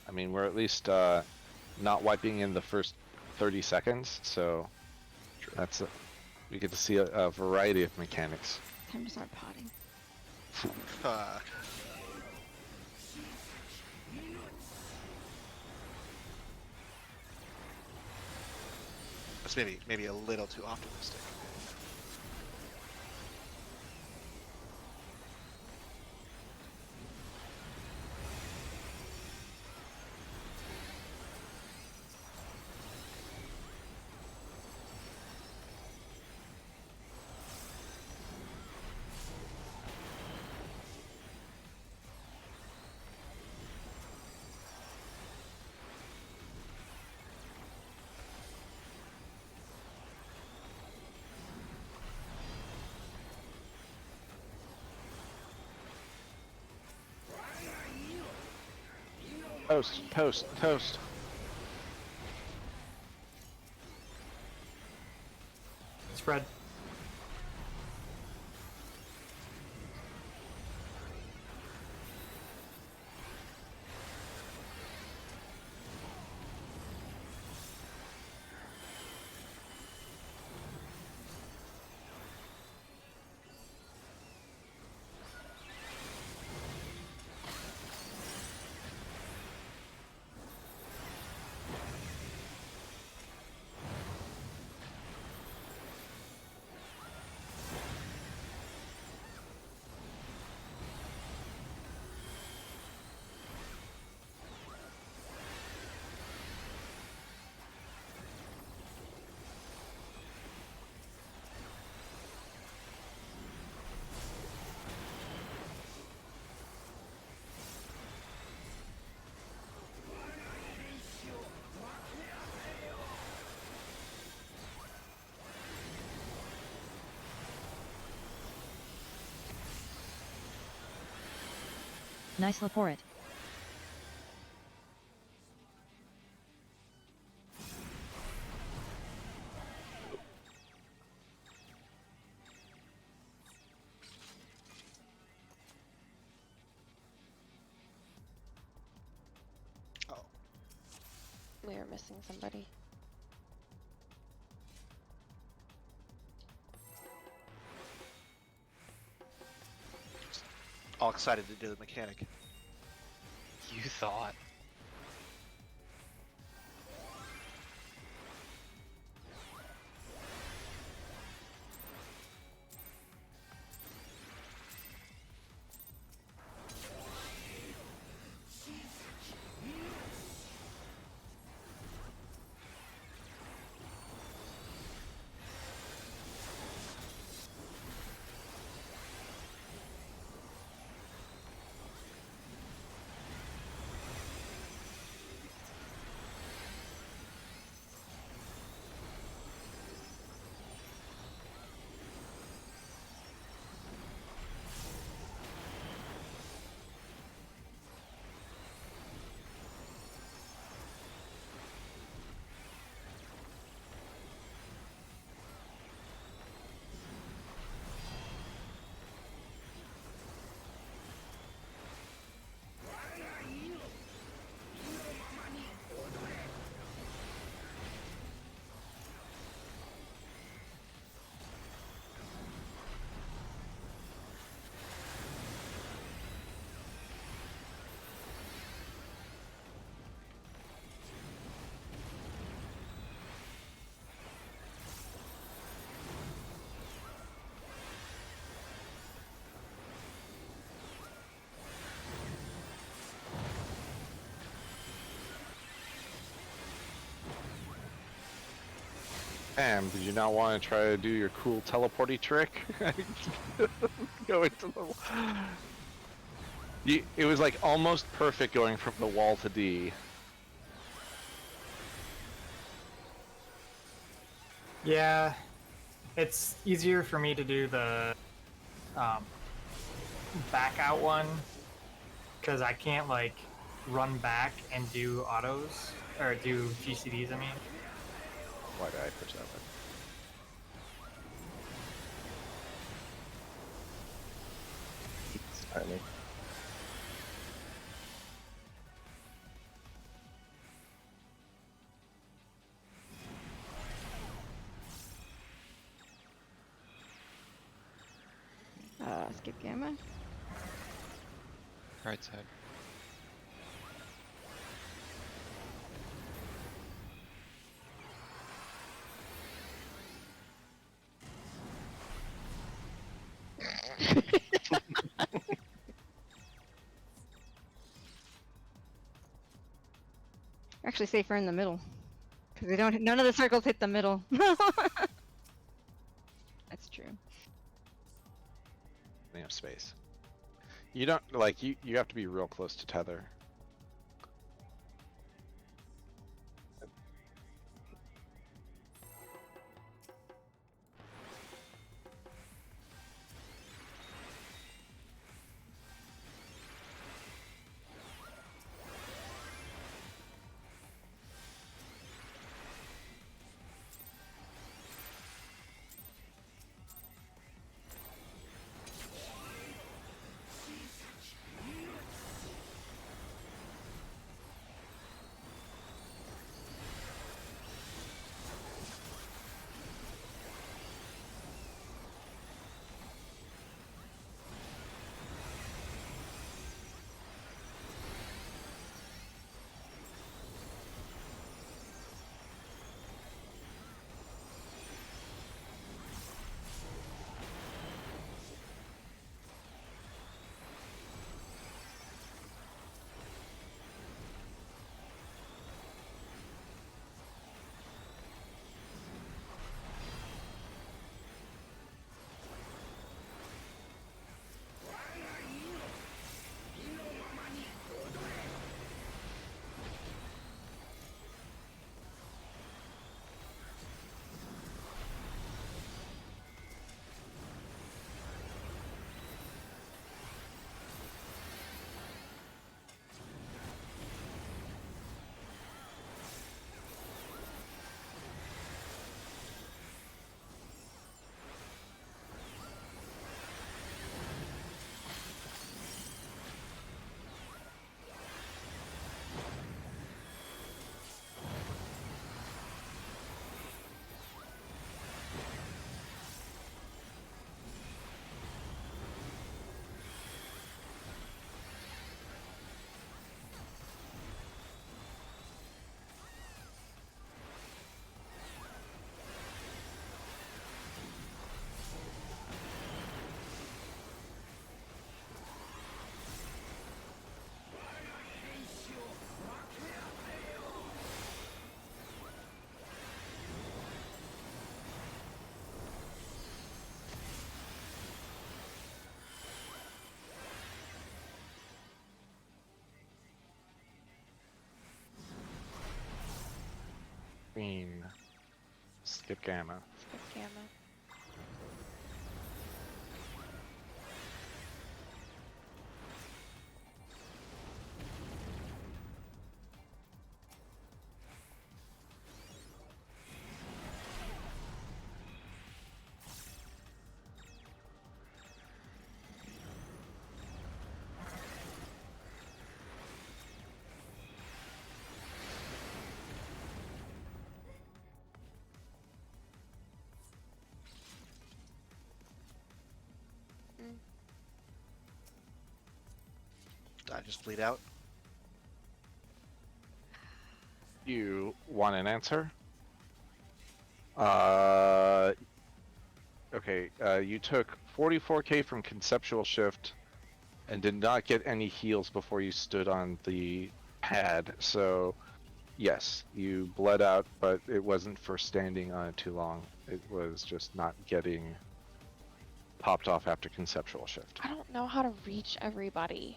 Speaker 4: I mean, we're at least not wiping in the first 30 seconds, so that's we get to see a variety of mechanics.
Speaker 5: Time to start potting.
Speaker 6: That's maybe a little too optimistic.
Speaker 4: Toast, toast, toast.
Speaker 9: Spread.
Speaker 1: Nice for it.
Speaker 6: Oh,
Speaker 7: We are missing somebody.
Speaker 6: all excited to do the mechanic.
Speaker 2: You thought.
Speaker 4: Pam, did you not want to try to do your cool teleporty trick? Go into the. It was like almost perfect going from the wall to D.
Speaker 9: Yeah, it's easier for me to do the back out one because I can't like run back and do autos or do GCDs. I mean,
Speaker 4: Why did I push that one?
Speaker 8: It's timing.
Speaker 5: Skip gamma.
Speaker 2: Right side.
Speaker 5: Actually safer in the middle. Because they don't, none of the circles hit the middle. That's true.
Speaker 4: They have space. You don't like you have to be real close to tether. Queen. Skip gamma.
Speaker 7: Skip gamma.
Speaker 6: Did I just bleed out?
Speaker 4: You want an answer? Okay, you took 44k from Conceptual Shift and did not get any heals before you stood on the pad, so Yes, you bled out, but it wasn't for standing on it too long. It was just not getting popped off after conceptual shift.
Speaker 7: I don't know how to reach everybody.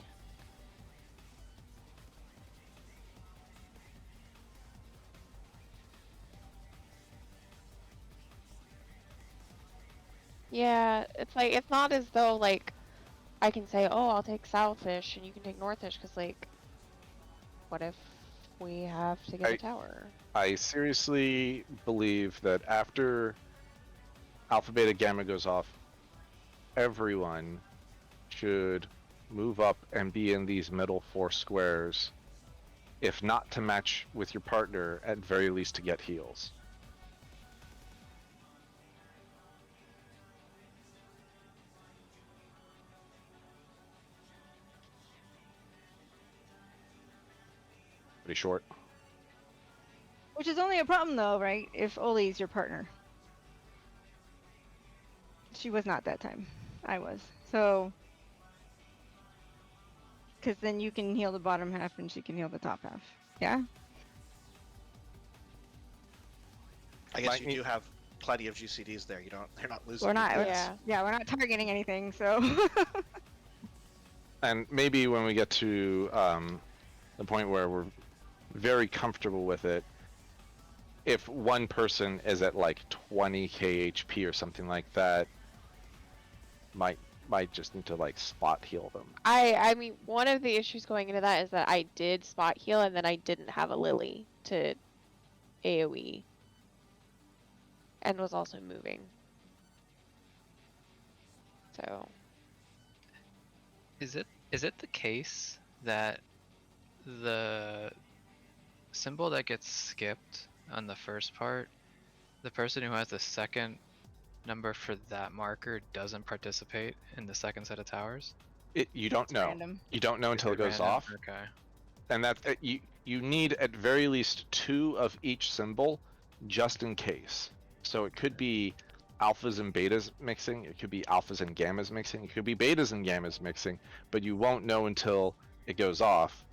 Speaker 7: Yeah, it's like, it's not as though, like, I can say, oh, I'll take Southish and you can take Northish, because, like, what if we have to get a tower?
Speaker 4: I seriously believe that after Alpha, Beta, Gamma goes off, everyone should move up and be in these middle 4 squares, if not to match with your partner, at very least to get heals. Pretty short.
Speaker 5: Which is only a problem though, right? If Oli's your partner. She was not that time. I was. So, because then you can heal the bottom half and she can heal the top half. Yeah?
Speaker 6: I guess
Speaker 4: Might
Speaker 6: you
Speaker 4: need-
Speaker 6: do have plenty of GCDs there. You don't. They're not losing.
Speaker 5: We're not.
Speaker 6: your
Speaker 7: Yeah.
Speaker 6: points.
Speaker 5: Yeah, we're not targeting anything, so.
Speaker 4: And maybe when we get to the point where we're very comfortable with it, if one person is at like 20 KHP or something like that, might just need to like spot heal them.
Speaker 7: I mean, one of the issues going into that is that I did spot heal and then I didn't have a Lily to AoE. And was also moving. So,
Speaker 2: Is it the case that the symbol that gets skipped on the first part, the person who has the second number for that marker doesn't participate in the second set of towers?
Speaker 4: You don't know.
Speaker 5: Random.
Speaker 4: You don't know until it goes
Speaker 2: Random?
Speaker 4: off,
Speaker 2: Okay.
Speaker 4: and that's you need at very least 2 of each symbol, just in case. So it could be alphas and betas mixing, it could be alphas and gammas mixing, it could be betas and gammas mixing, but you won't know until it goes off,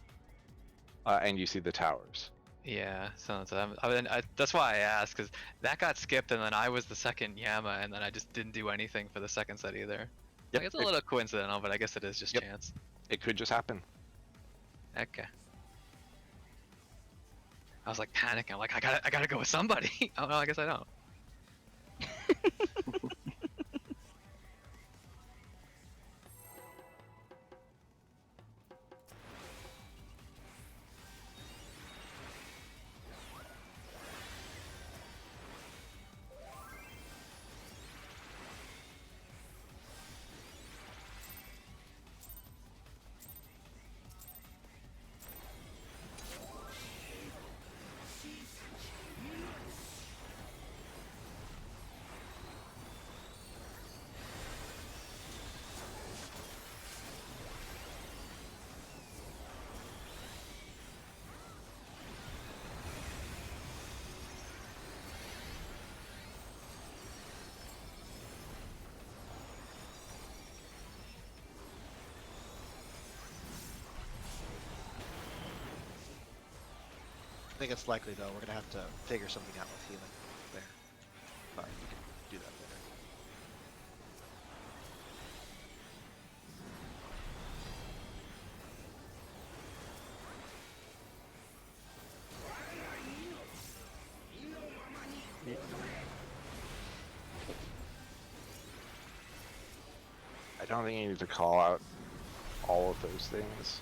Speaker 4: and you see the towers.
Speaker 2: Yeah, so that's why I asked, because that got skipped and then I was the second Yama and then I just didn't do anything for the second set either.
Speaker 4: Yep,
Speaker 2: Like, it's a little coincidental, but I guess it is just
Speaker 4: Yep.
Speaker 2: chance.
Speaker 4: It could just happen.
Speaker 2: Okay. I was like panicking. I'm like, I gotta go with somebody. Oh no, I guess I don't.
Speaker 6: I think it's likely though. We're gonna have to figure something out with healing there. But we can do that later.
Speaker 4: I don't think you need to call out all of those things.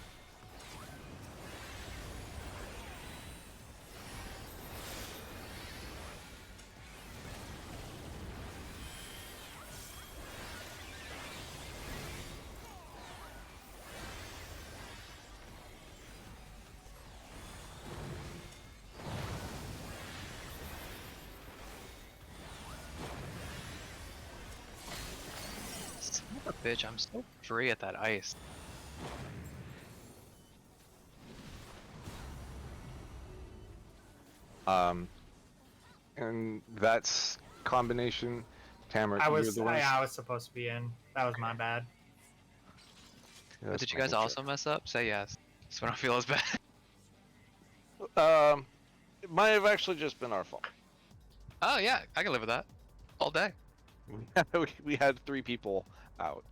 Speaker 2: Son of a bitch, I'm so free at that ice.
Speaker 4: And that's combination. Tamara,
Speaker 9: I
Speaker 4: you're
Speaker 9: was
Speaker 4: the one.
Speaker 9: I was supposed to be in. That was my bad.
Speaker 4: Yeah,
Speaker 2: But
Speaker 4: that's
Speaker 2: did you
Speaker 4: my
Speaker 2: guys
Speaker 4: nature.
Speaker 2: also mess up? Say yes. So I don't feel as bad.
Speaker 4: might have actually just been our fault.
Speaker 2: Oh yeah, I can live with that all day.
Speaker 4: We had 3 people out.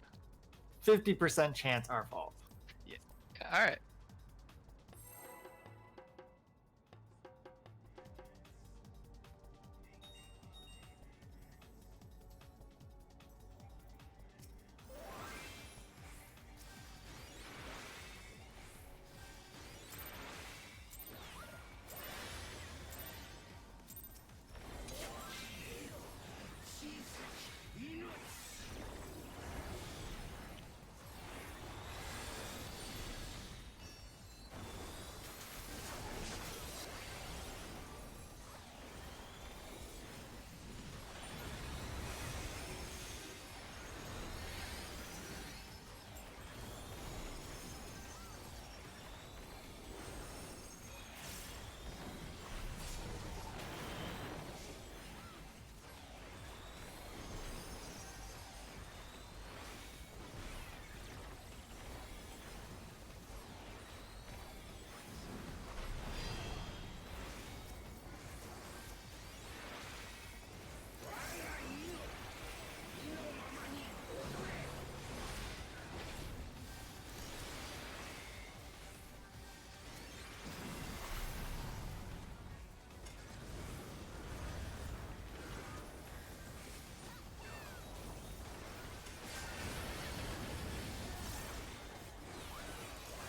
Speaker 9: 50% chance our fault.
Speaker 2: Yeah. All right.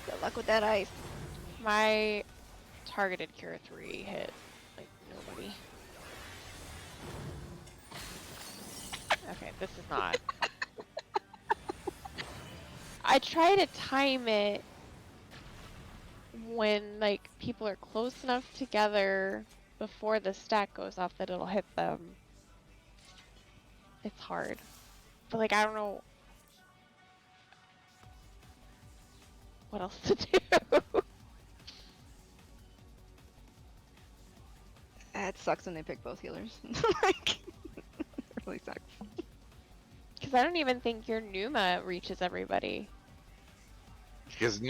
Speaker 5: Good luck with that ice.
Speaker 7: My targeted cure 3 hit like nobody. Okay, this is not. I try to time it when like people are close enough together before the stack goes off that it'll hit them. It's hard. But like I don't know what else to do.
Speaker 5: That sucks when they pick both healers. Like, it really sucks.
Speaker 7: Because I don't even think your Numa reaches everybody.
Speaker 4: Because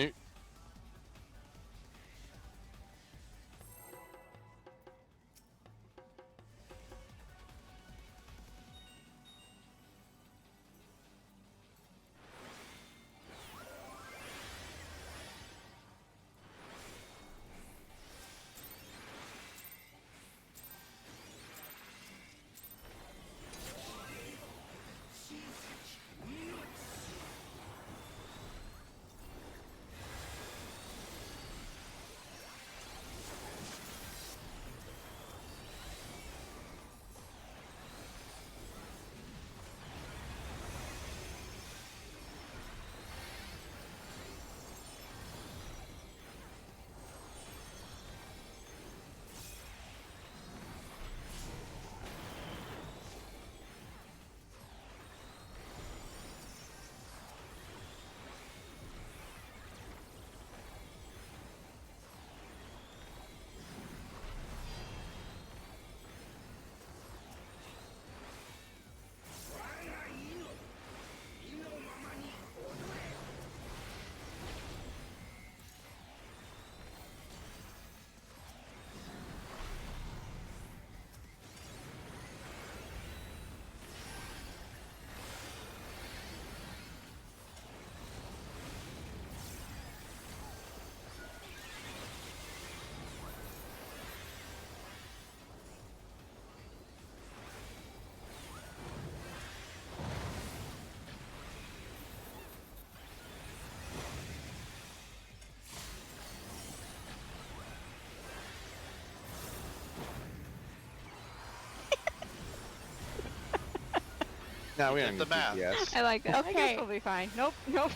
Speaker 4: now we
Speaker 6: did
Speaker 4: don't
Speaker 6: the
Speaker 4: need
Speaker 6: math.
Speaker 4: DPS.
Speaker 5: I like that. I
Speaker 7: Okay.
Speaker 5: guess we'll be fine. Nope, nope.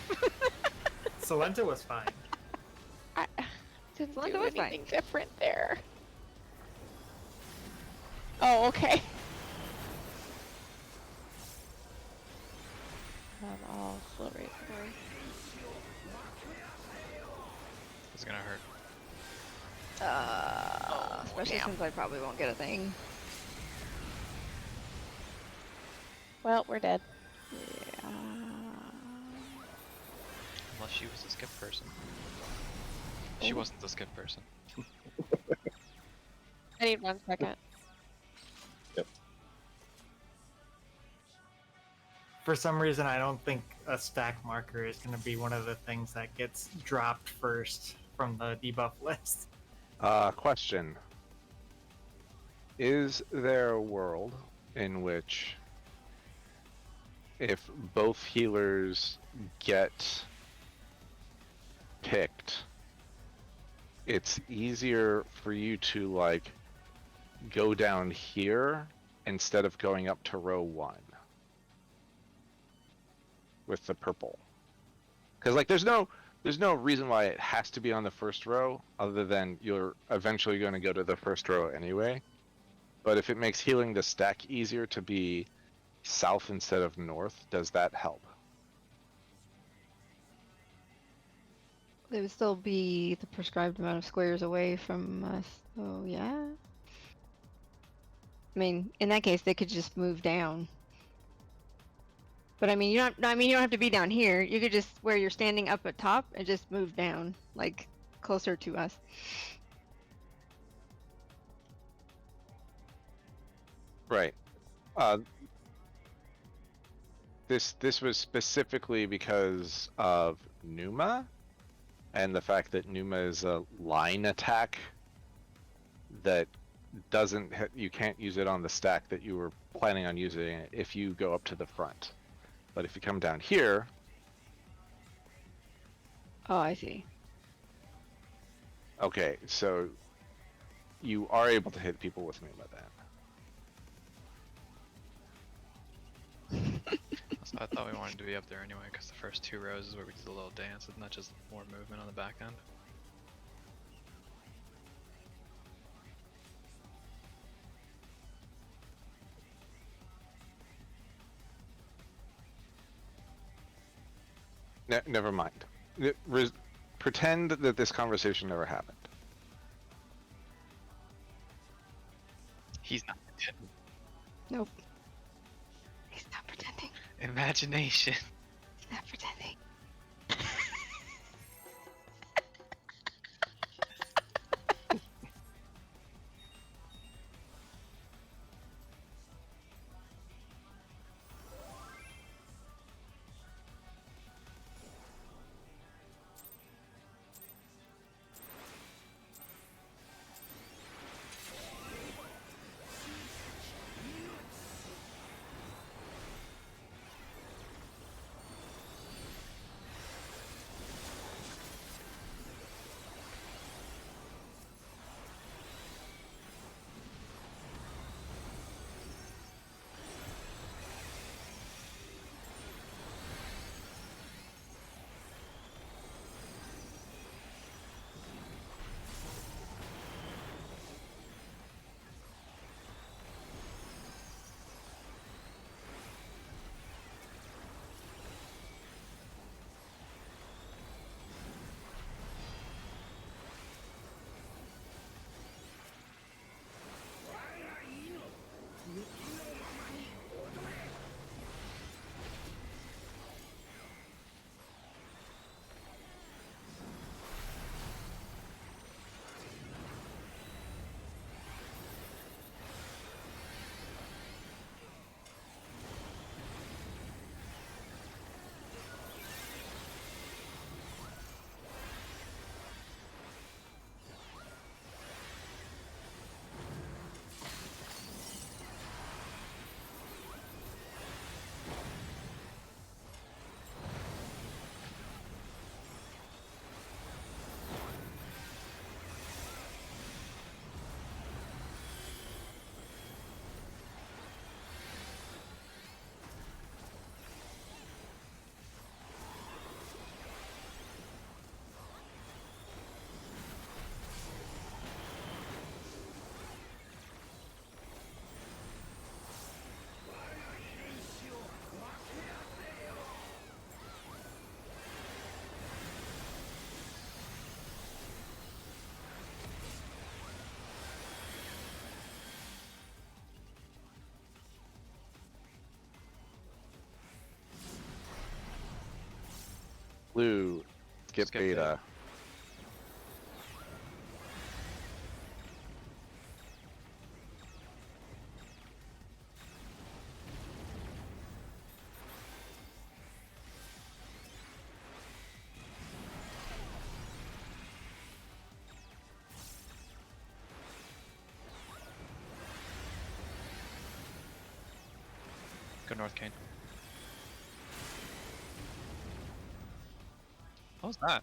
Speaker 9: Solenta was fine.
Speaker 7: I didn't
Speaker 5: Well,
Speaker 7: do
Speaker 5: that was fine.
Speaker 7: anything different there. Oh, okay. I'll slow rate for him.
Speaker 2: It's gonna hurt.
Speaker 5: Especially
Speaker 7: damn.
Speaker 5: since I probably won't get a thing.
Speaker 7: Well, we're dead.
Speaker 5: Yeah.
Speaker 2: Unless she was a skip person. She wasn't the skip person.
Speaker 7: I need 1 second.
Speaker 9: For some reason, I don't think a stack marker is going to be one of the things that gets dropped first from the debuff list.
Speaker 4: Question. Is there a world in which if both healers get picked, it's easier for you to like go down here instead of going up to row 1 with the purple? Because like there's no reason why it has to be on the first row other than you're eventually going to go to the first row anyway. But if it makes healing the stack easier to be south instead of north, does that help?
Speaker 5: They would still be the prescribed amount of squares away from us. So yeah. I mean, in that case, they could just move down. But I mean, you don't. I mean, you don't have to be down here. You could just where you're standing up at top and just move down, like closer to us.
Speaker 4: Right. This was specifically because of Numa and the fact that Numa is a line attack that doesn't you can't use it on the stack that you were planning on using it if you go up to the front. But if you come down here,
Speaker 5: Oh, I see.
Speaker 4: okay, so you are able to hit people with Numa then.
Speaker 2: So I thought we wanted to be up there anyway, because the first 2 rows is where we do the little dance, isn't that just more movement on the back end?
Speaker 4: Never mind. Pretend that this conversation never happened.
Speaker 2: He's not.
Speaker 5: Nope. He's not pretending.
Speaker 2: Imagination.
Speaker 5: He's not pretending.
Speaker 4: Blue, skip
Speaker 2: Skip
Speaker 4: beta.
Speaker 2: beta. North Cane. What was that?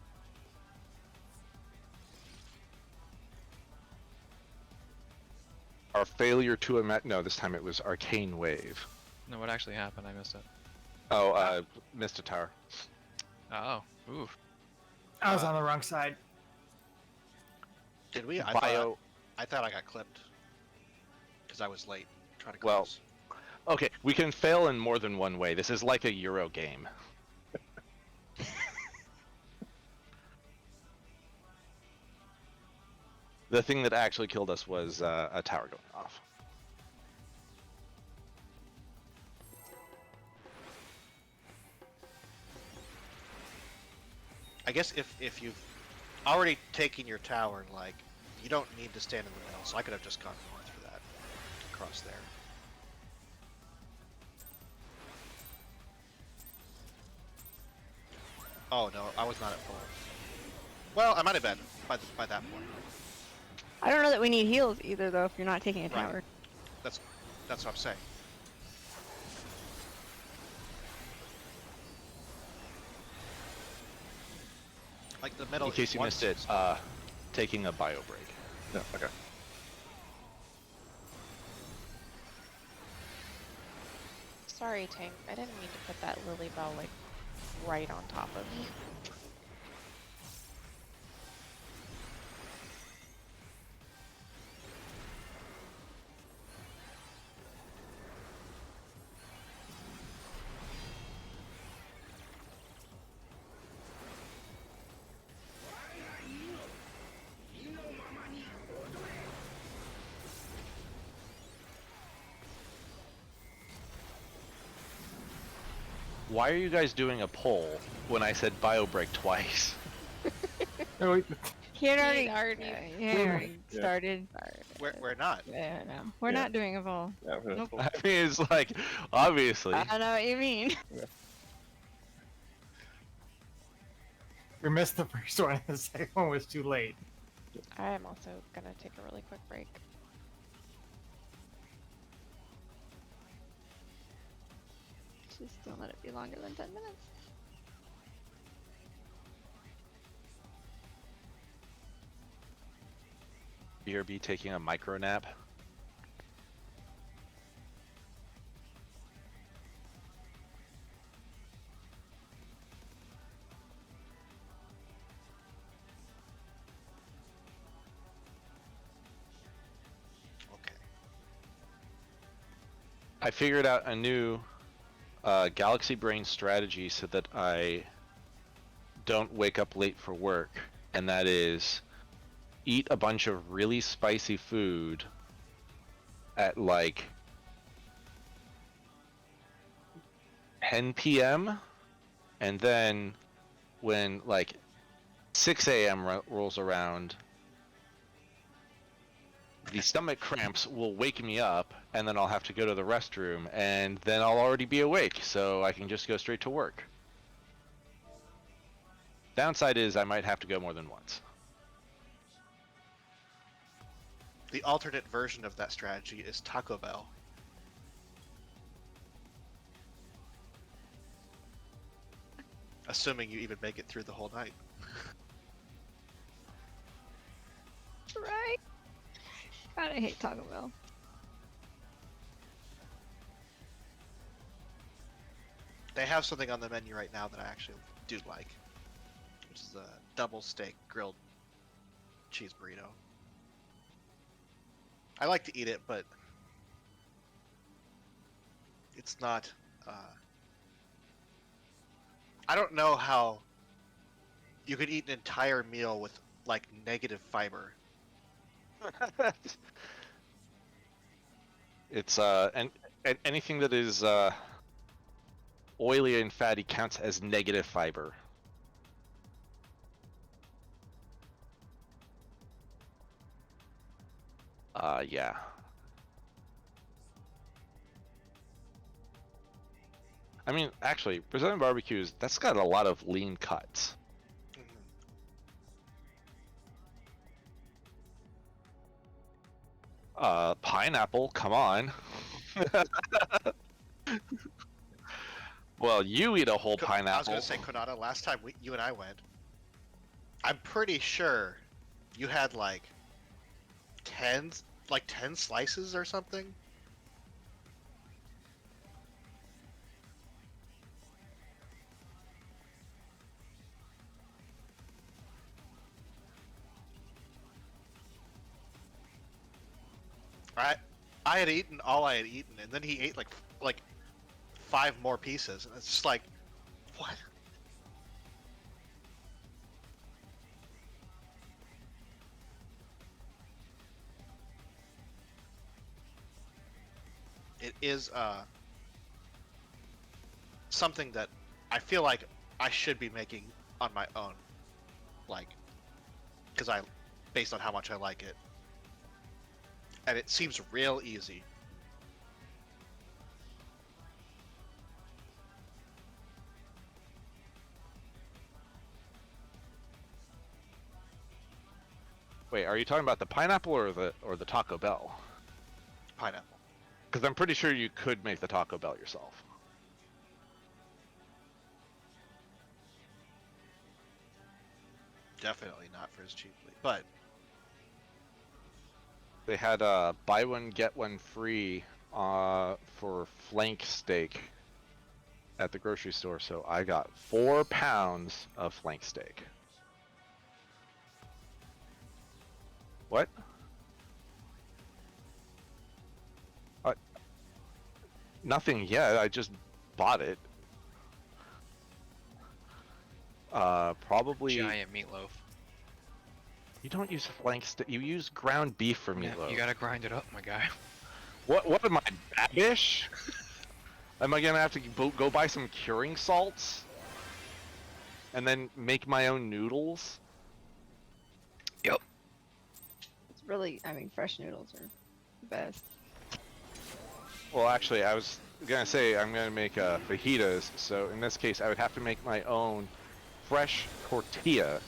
Speaker 4: Our failure to no, this time it was Arcane Wave.
Speaker 2: No, what actually happened? I missed it.
Speaker 4: Oh, missed a tower.
Speaker 2: Oh, ooh.
Speaker 9: I was on the wrong side.
Speaker 6: Did we?
Speaker 4: Bio.
Speaker 6: I thought I got clipped because I was late trying to
Speaker 4: Well,
Speaker 6: close.
Speaker 4: Okay, we can fail in more than one way. This is like a Euro game. The thing that actually killed us was a tower going off.
Speaker 6: I guess if you've already taken your tower, like, you don't need to stand in the middle, so I could have just gone north for that. Across there. Oh no, I was not at full. Well, I might have been by that point.
Speaker 5: I don't know that we need heals either, though, if you're not taking a
Speaker 6: Right.
Speaker 5: tower.
Speaker 6: That's what I'm saying. Like the middle.
Speaker 4: In case you missed it, taking a bio break.
Speaker 8: No, okay.
Speaker 7: Sorry, Tank. I didn't mean to put that Lily Bell like right on top of you.
Speaker 4: Why are you guys doing a poll when I said bio break twice?
Speaker 9: No, we-
Speaker 5: He had already,
Speaker 7: He'd
Speaker 5: he had already
Speaker 8: Yeah.
Speaker 5: started.
Speaker 6: We're not.
Speaker 5: Yeah, no. We're
Speaker 8: Yeah.
Speaker 5: not doing a poll.
Speaker 8: Yeah, we're gonna
Speaker 5: Nope.
Speaker 8: pull-
Speaker 4: I mean, it's like, obviously.
Speaker 5: I know what you mean.
Speaker 9: we missed the first one, and the second one was too late.
Speaker 7: I am also gonna take a really quick break.
Speaker 5: Just don't let it be longer than 10 minutes.
Speaker 4: BRB taking a micro nap.
Speaker 6: Okay.
Speaker 4: I figured out a new Galaxy Brain strategy so that I don't wake up late for work, and that is eat a bunch of really spicy food at like 10 p.m. and then when like 6 a.m. rolls around, the stomach cramps will wake me up, and then I'll have to go to the restroom, and then I'll already be awake, so I can just go straight to work. Downside is I might have to go more than once.
Speaker 6: The alternate version of that strategy is Taco Bell. Assuming you even make it through the whole night.
Speaker 5: Right? God, I hate Taco Bell.
Speaker 6: They have something on the menu right now that I actually do like, which is a double steak grilled cheese burrito. I like to eat it, but it's not. I don't know how you could eat an entire meal with like negative fiber.
Speaker 4: It's and anything that is oily and fatty counts as negative fiber. Yeah. I mean, actually, Brazilian barbecues, that's got a lot of lean cuts. Pineapple, come on. Well, you eat a whole
Speaker 6: I was
Speaker 4: pineapple.
Speaker 6: gonna say, Konata, last time you and I went, I'm pretty sure you had like 10 slices or something. I had eaten all I had eaten, and then he ate like 5 more pieces, and it's just like, what? It is something that I feel like I should be making on my own, like, because based on how much I like it, and it seems real easy.
Speaker 4: Wait, are you talking about the pineapple or the Taco Bell?
Speaker 6: Pineapple.
Speaker 4: Because I'm pretty sure you could make the Taco Bell yourself.
Speaker 6: Definitely not for as cheaply, but
Speaker 4: They had buy one get one free for flank steak at the grocery store, so I got 4 pounds of flank steak. What? Nothing yet. I just bought it. Probably.
Speaker 2: Giant meatloaf.
Speaker 4: You don't use flank steak. You use ground beef for
Speaker 2: Yeah,
Speaker 4: meatloaf.
Speaker 2: you gotta grind it up, my guy.
Speaker 4: What am I, babbish? Am I gonna have to go buy some curing salts? And then make my own noodles?
Speaker 2: Yep.
Speaker 5: It's really, I mean, fresh noodles are the best.
Speaker 4: Well, actually, I was gonna say I'm gonna make fajitas, so in this case, I would have to make my own fresh tortilla.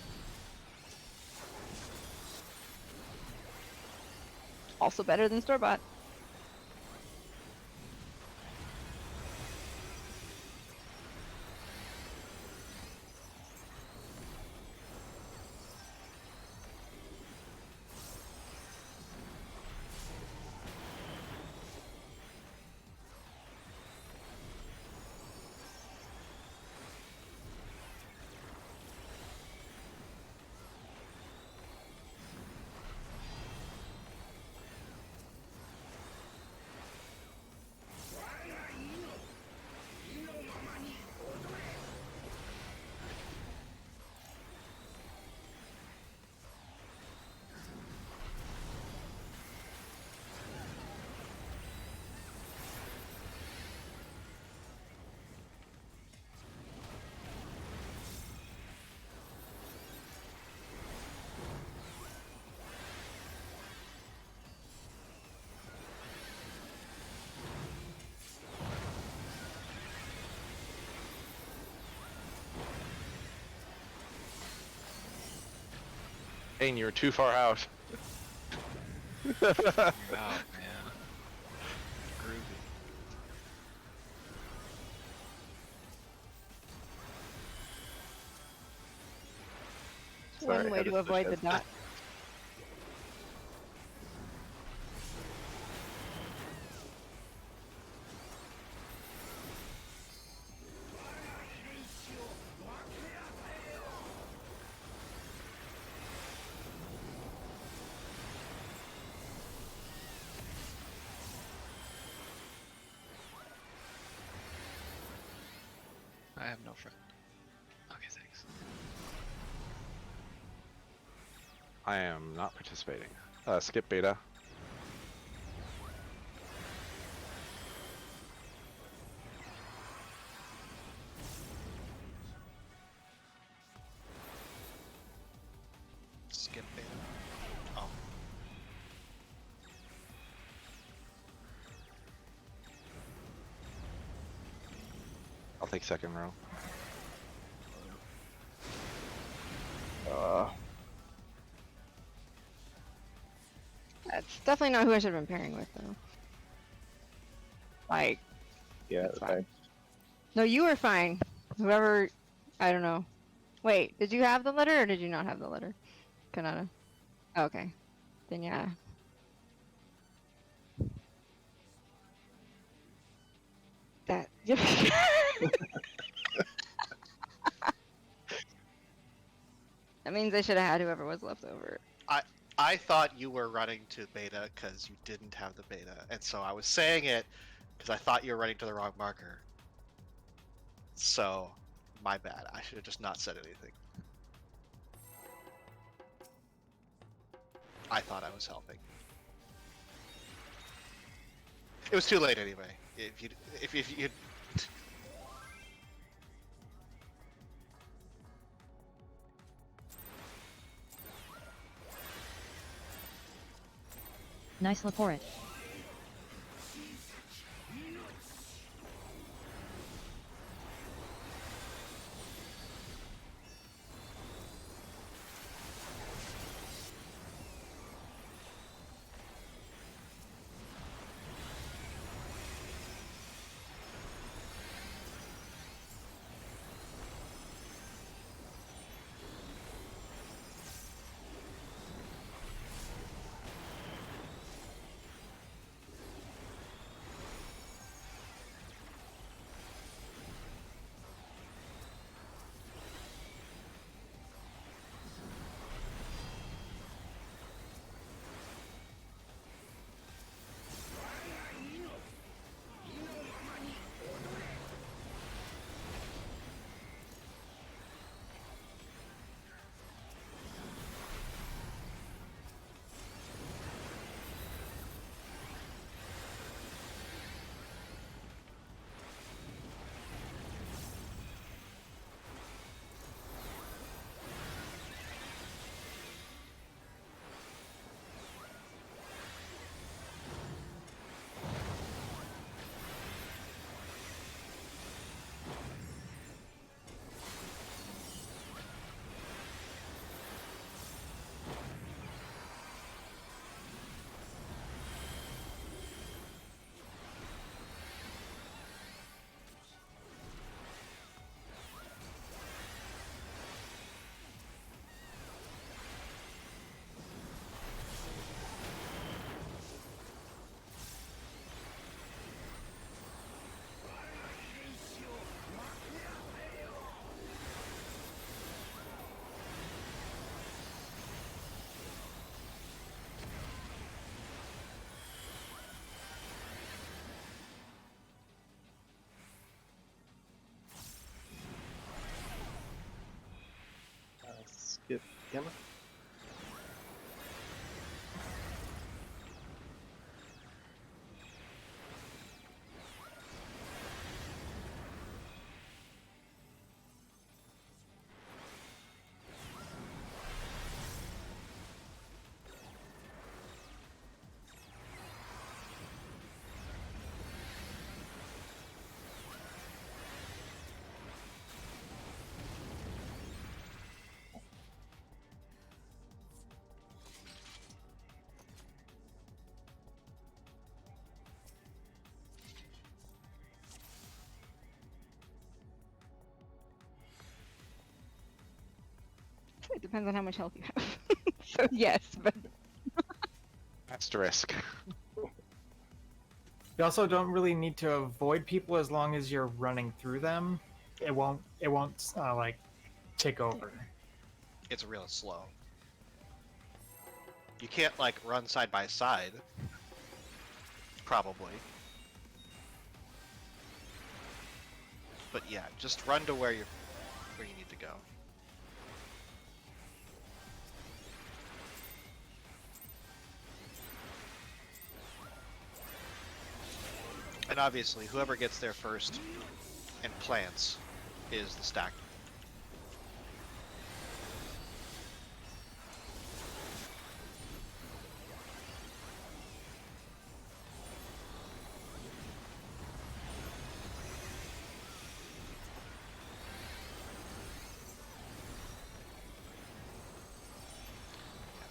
Speaker 5: Also better than store-bought.
Speaker 4: Dang, you're too far out.
Speaker 2: Oh man.
Speaker 6: groovy.
Speaker 8: Sorry, I
Speaker 5: One way
Speaker 8: had
Speaker 5: to
Speaker 8: to
Speaker 5: avoid the
Speaker 8: push
Speaker 5: dot.
Speaker 2: I have no friend. Okay, thanks.
Speaker 4: I am not participating. Skip beta.
Speaker 6: Skip beta. Oh.
Speaker 4: I'll take second row.
Speaker 5: That's definitely not who I should have been pairing with, though. Like,
Speaker 8: Yeah,
Speaker 5: That's fine. No, you were fine. Whoever, I don't know. Wait, did you have the letter or did you not have the letter? Kanata. Okay. Then yeah. That. That means I should have had whoever was left over.
Speaker 6: I thought you were running to beta because you didn't have the beta, and so I was saying it because I thought you were running to the wrong marker. So, my bad. I should have just not said anything. I thought I was helping. It was too late anyway. If you
Speaker 1: Nice Laporit.
Speaker 8: Skip Gamma.
Speaker 5: It depends on how much health you have. So yes, but
Speaker 4: Asterisk.
Speaker 9: You also don't really need to avoid people as long as you're running through them. It won't like take over.
Speaker 6: it's real slow. You can't like run side by side. Probably. But yeah, just run to where you need to go. And obviously, whoever gets there first and plants is the stack.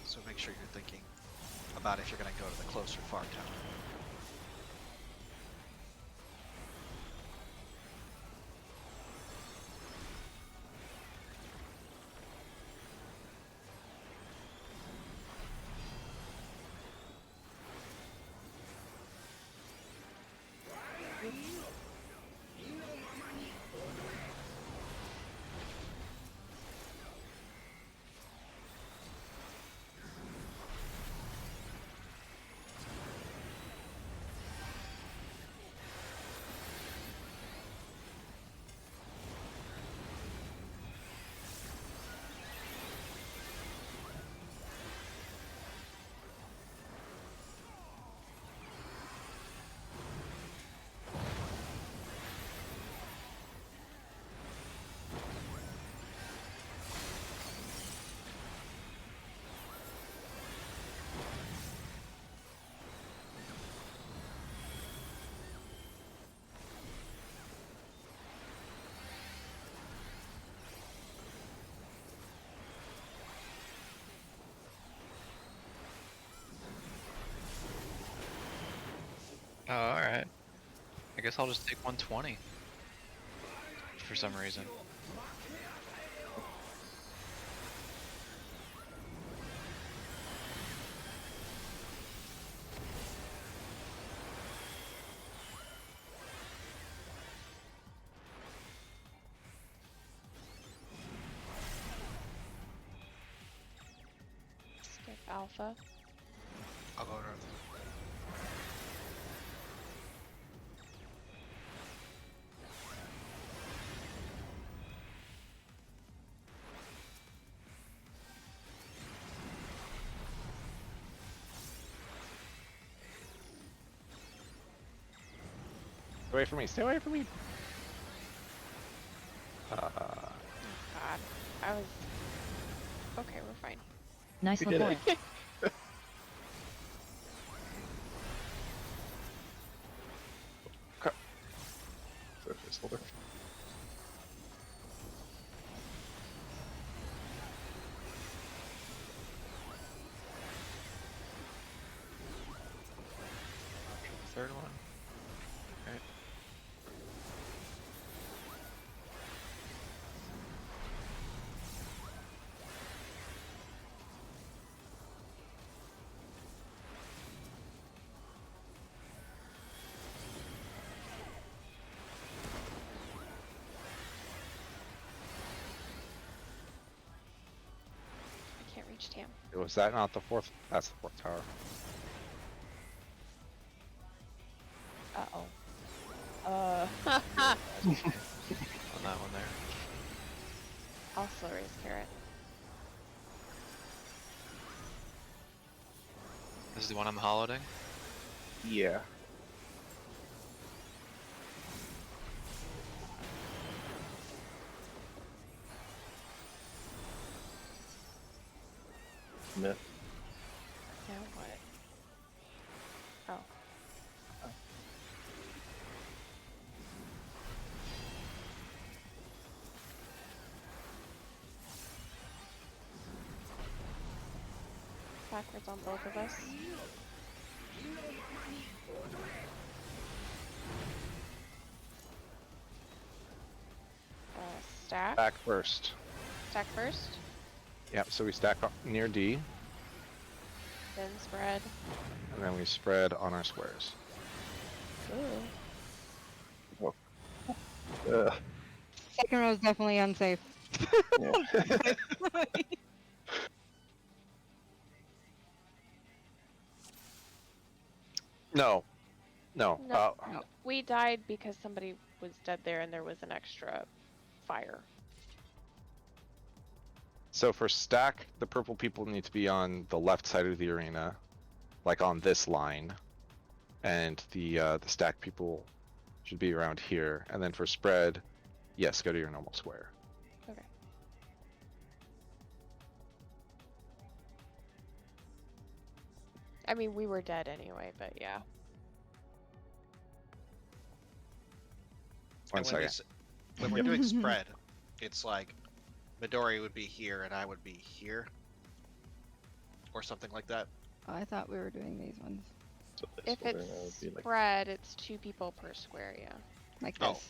Speaker 6: So make sure you're thinking about if you're going to go to the closer farm town.
Speaker 2: I guess I'll just take 120. For some reason.
Speaker 7: Skip alpha.
Speaker 6: I'll go north.
Speaker 4: Stay away from me. Stay away from me.
Speaker 7: God. I was. Okay, we're fine.
Speaker 1: Nicely
Speaker 8: did
Speaker 1: poured.
Speaker 8: it. Surface holder.
Speaker 2: After the third one. Right.
Speaker 7: I can't reach Tam.
Speaker 4: Was that not the fourth? That's the fourth tower.
Speaker 7: Uh-oh.
Speaker 2: On that one there.
Speaker 7: I'll slow raise carrot.
Speaker 2: This is the one I'm hollowing.
Speaker 8: Yeah. Myth.
Speaker 7: Now what? Oh. Backwards on both of us. Stack.
Speaker 4: Back first.
Speaker 7: Stack first.
Speaker 4: Yep. So we stack up near D,
Speaker 7: Then spread.
Speaker 4: and then we spread on our squares.
Speaker 7: Ooh.
Speaker 5: Second row is definitely unsafe.
Speaker 8: Yeah.
Speaker 4: No. No.
Speaker 7: No.
Speaker 5: No.
Speaker 7: We died because somebody was dead there and there was an extra fire.
Speaker 4: So for stack, the purple people need to be on the left side of the arena, like on this line, and the stack people should be around here. And then for spread, yes, go to your normal square.
Speaker 7: Okay. I mean, we were dead anyway, but yeah.
Speaker 4: One
Speaker 6: And when, we
Speaker 4: second.
Speaker 6: when we're doing spread, it's like Midori would be here and I would be here, or something like that.
Speaker 5: Oh, I thought we were doing these ones
Speaker 8: So
Speaker 7: If
Speaker 8: placeholder,
Speaker 7: it's
Speaker 8: that would be like
Speaker 7: spread, it's 2 people per square, yeah.
Speaker 5: like
Speaker 6: Oh.
Speaker 5: this.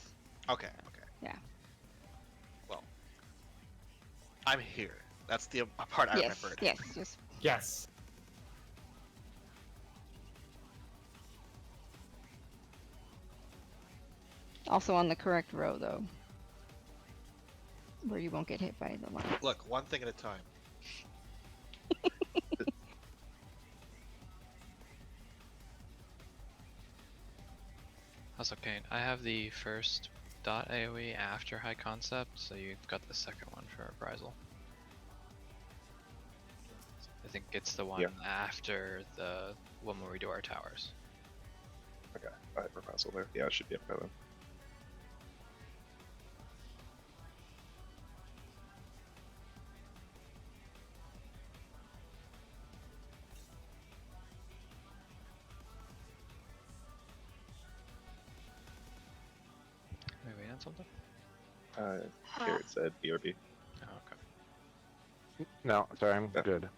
Speaker 6: Okay, okay.
Speaker 5: Yeah.
Speaker 6: Well, I'm here. That's the part I
Speaker 5: Yes.
Speaker 6: remembered.
Speaker 5: Yes. Just
Speaker 9: Yes.
Speaker 5: also on the correct row though, where you won't get hit by the line.
Speaker 6: Look, one thing at a time.
Speaker 2: Also, Kane, I have the first dot AoE after high concept, so you've got the second one for reprisal. I think it's the one
Speaker 8: Yeah.
Speaker 2: after the one where we do our towers.
Speaker 8: okay. I have proposal there. Yeah, it should be up by then.
Speaker 2: Are we on something?
Speaker 8: Garrett said BRB.
Speaker 2: Oh, okay.
Speaker 4: No, sorry, I'm
Speaker 8: Yeah.
Speaker 4: good.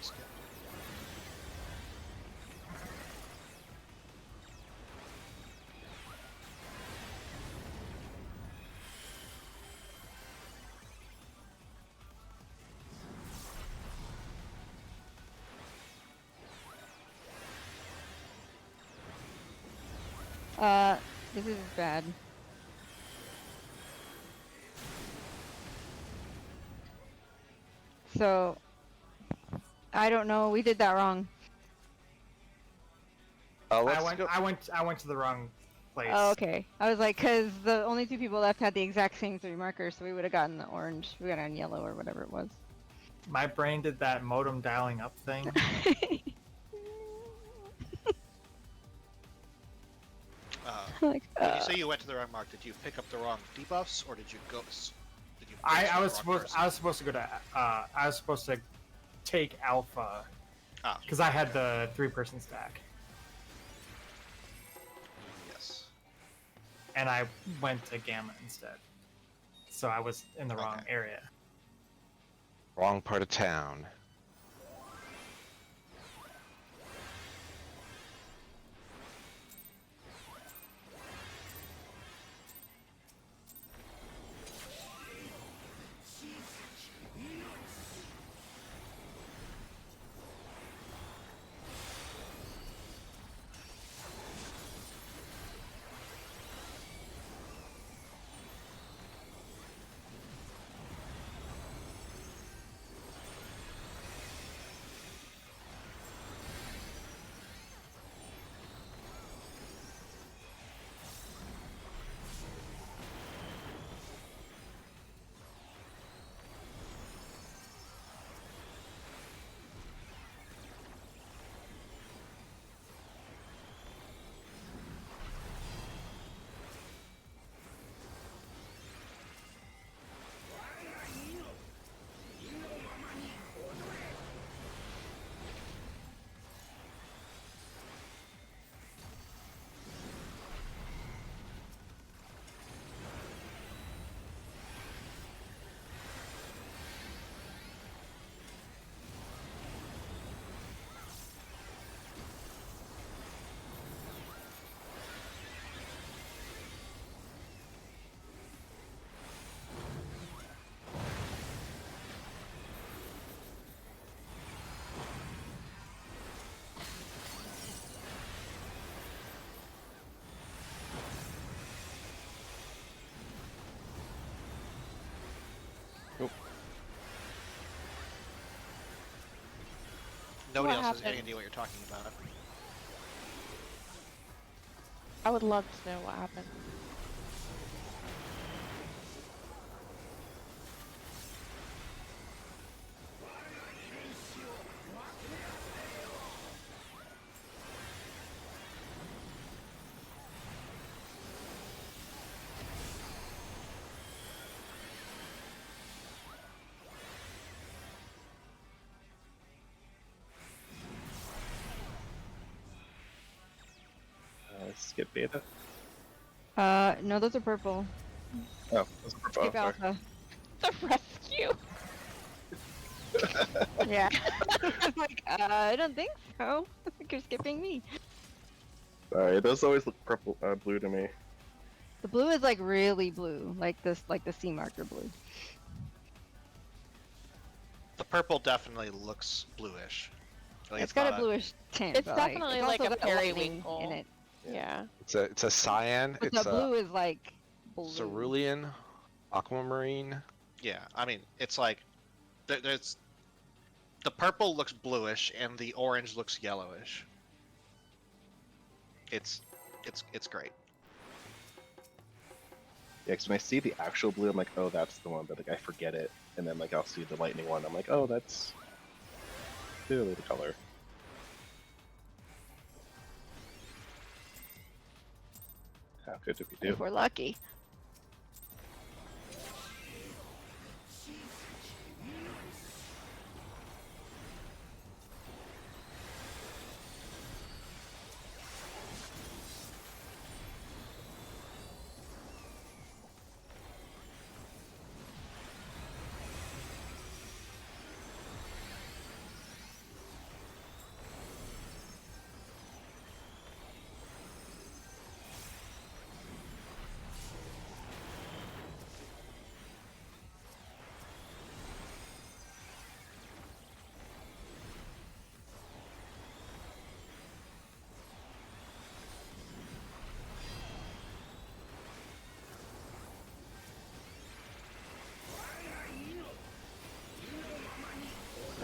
Speaker 6: skip.
Speaker 5: This is bad. So, I don't know. We did that wrong.
Speaker 4: Let's go.
Speaker 9: I went to the wrong place.
Speaker 5: Oh, okay. I was like, cause the only two people left had the exact same 3 markers, so we would have gotten the orange. We got on yellow or whatever it was.
Speaker 9: My brain did that modem dialing up thing.
Speaker 5: Like,
Speaker 6: When you say you went to the wrong mark, did you pick up the wrong debuffs, or did you go? Did you?
Speaker 9: I was supposed to go to I was supposed to take alpha
Speaker 6: Ah,
Speaker 9: because I had the 3-person stack,
Speaker 6: yes.
Speaker 9: and I went to gamma instead. So I was in the wrong
Speaker 6: Okay.
Speaker 9: area.
Speaker 4: Wrong part of town.
Speaker 6: Nobody
Speaker 7: What
Speaker 6: else has any
Speaker 7: happened?
Speaker 6: idea what you're talking about.
Speaker 7: I would love to know what happened.
Speaker 8: Skip beta.
Speaker 5: No, those are purple.
Speaker 8: Oh, that's a purple.
Speaker 5: Skip
Speaker 8: Oh, sorry.
Speaker 5: alpha.
Speaker 7: The rescue.
Speaker 5: Yeah. I'm like, I don't think so. I think you're skipping me.
Speaker 8: Sorry, those always look purple, blue to me.
Speaker 5: The blue is like really blue, like this, like the C marker blue.
Speaker 6: The purple definitely looks bluish. Like
Speaker 5: It's got a
Speaker 6: not
Speaker 5: bluish tint.
Speaker 7: It's
Speaker 5: but,
Speaker 7: definitely
Speaker 5: it's
Speaker 7: like
Speaker 5: also
Speaker 7: a
Speaker 5: got lightning
Speaker 7: periwinkle.
Speaker 5: in it.
Speaker 7: Yeah.
Speaker 4: It's a cyan.
Speaker 5: But
Speaker 4: It's
Speaker 5: the
Speaker 4: a
Speaker 5: blue is like blue.
Speaker 4: cerulean, aquamarine.
Speaker 6: Yeah, I mean, it's like there's the purple looks bluish and the orange looks yellowish. It's great.
Speaker 8: Yeah, because when I see the actual blue, I'm like, oh, that's the one, but like I forget it, and then like I'll see the lightning one, I'm like, oh, that's clearly the color. How good did we do?
Speaker 5: If we're lucky.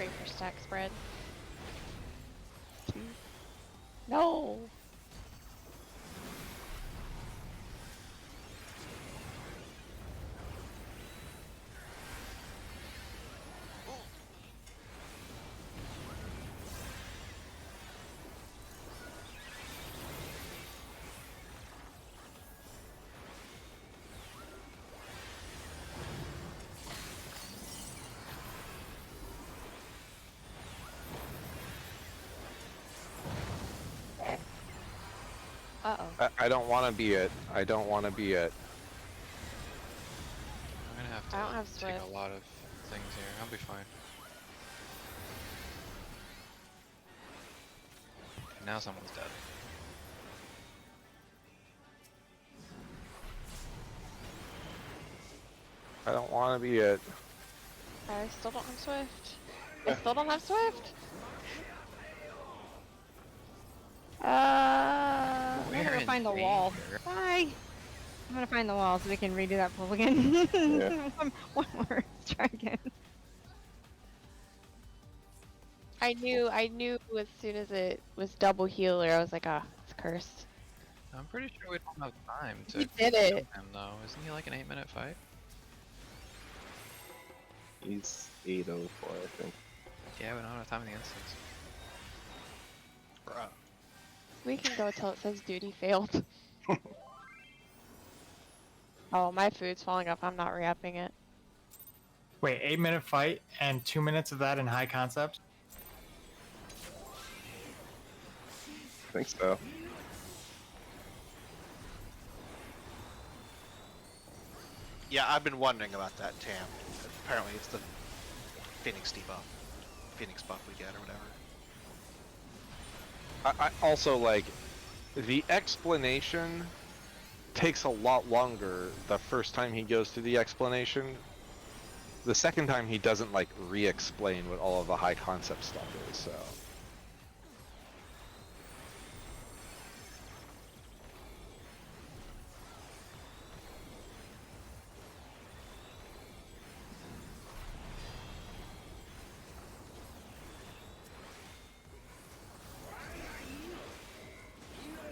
Speaker 7: wait for stack spread. No. Uh-oh.
Speaker 4: I don't want to be it. I don't want to be it.
Speaker 2: I'm gonna have to
Speaker 7: I don't have
Speaker 2: take a
Speaker 7: Swift.
Speaker 2: lot of things here. I'll be fine. Now someone's dead.
Speaker 4: I don't want to be it.
Speaker 7: I still don't have Swift. I still don't have Swift.
Speaker 5: I'm
Speaker 2: We're
Speaker 5: gonna go
Speaker 2: in
Speaker 5: find the wall.
Speaker 2: danger.
Speaker 5: Bye. I'm gonna find the wall so we can redo that pull again.
Speaker 8: Yeah.
Speaker 5: one more. Let's try again.
Speaker 7: I knew as soon as it was double healer, I was like, ah, it's cursed.
Speaker 2: I'm pretty sure we don't have time to
Speaker 7: You did
Speaker 2: kill
Speaker 7: it.
Speaker 2: him though. Isn't he like an 8-minute fight?
Speaker 8: He's 804, I think.
Speaker 2: Yeah, we don't have time in the instance.
Speaker 6: Bruh.
Speaker 7: We can go till it says duty failed. Oh, my food's falling off. I'm not re-upping it.
Speaker 9: Wait, 8-minute fight and 2 minutes of that in high concept?
Speaker 8: I think so.
Speaker 6: Yeah, I've been wondering about that, Tam. Apparently it's the Phoenix debuff. Phoenix buff we get or whatever.
Speaker 4: I also like the explanation takes a lot longer the first time he goes through the explanation. The second time he doesn't like re-explain what all of the high concept stuff is, so.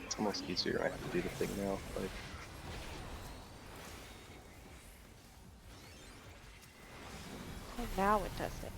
Speaker 8: It's almost easier. I have to do the thing now. Like,
Speaker 7: And now it does it.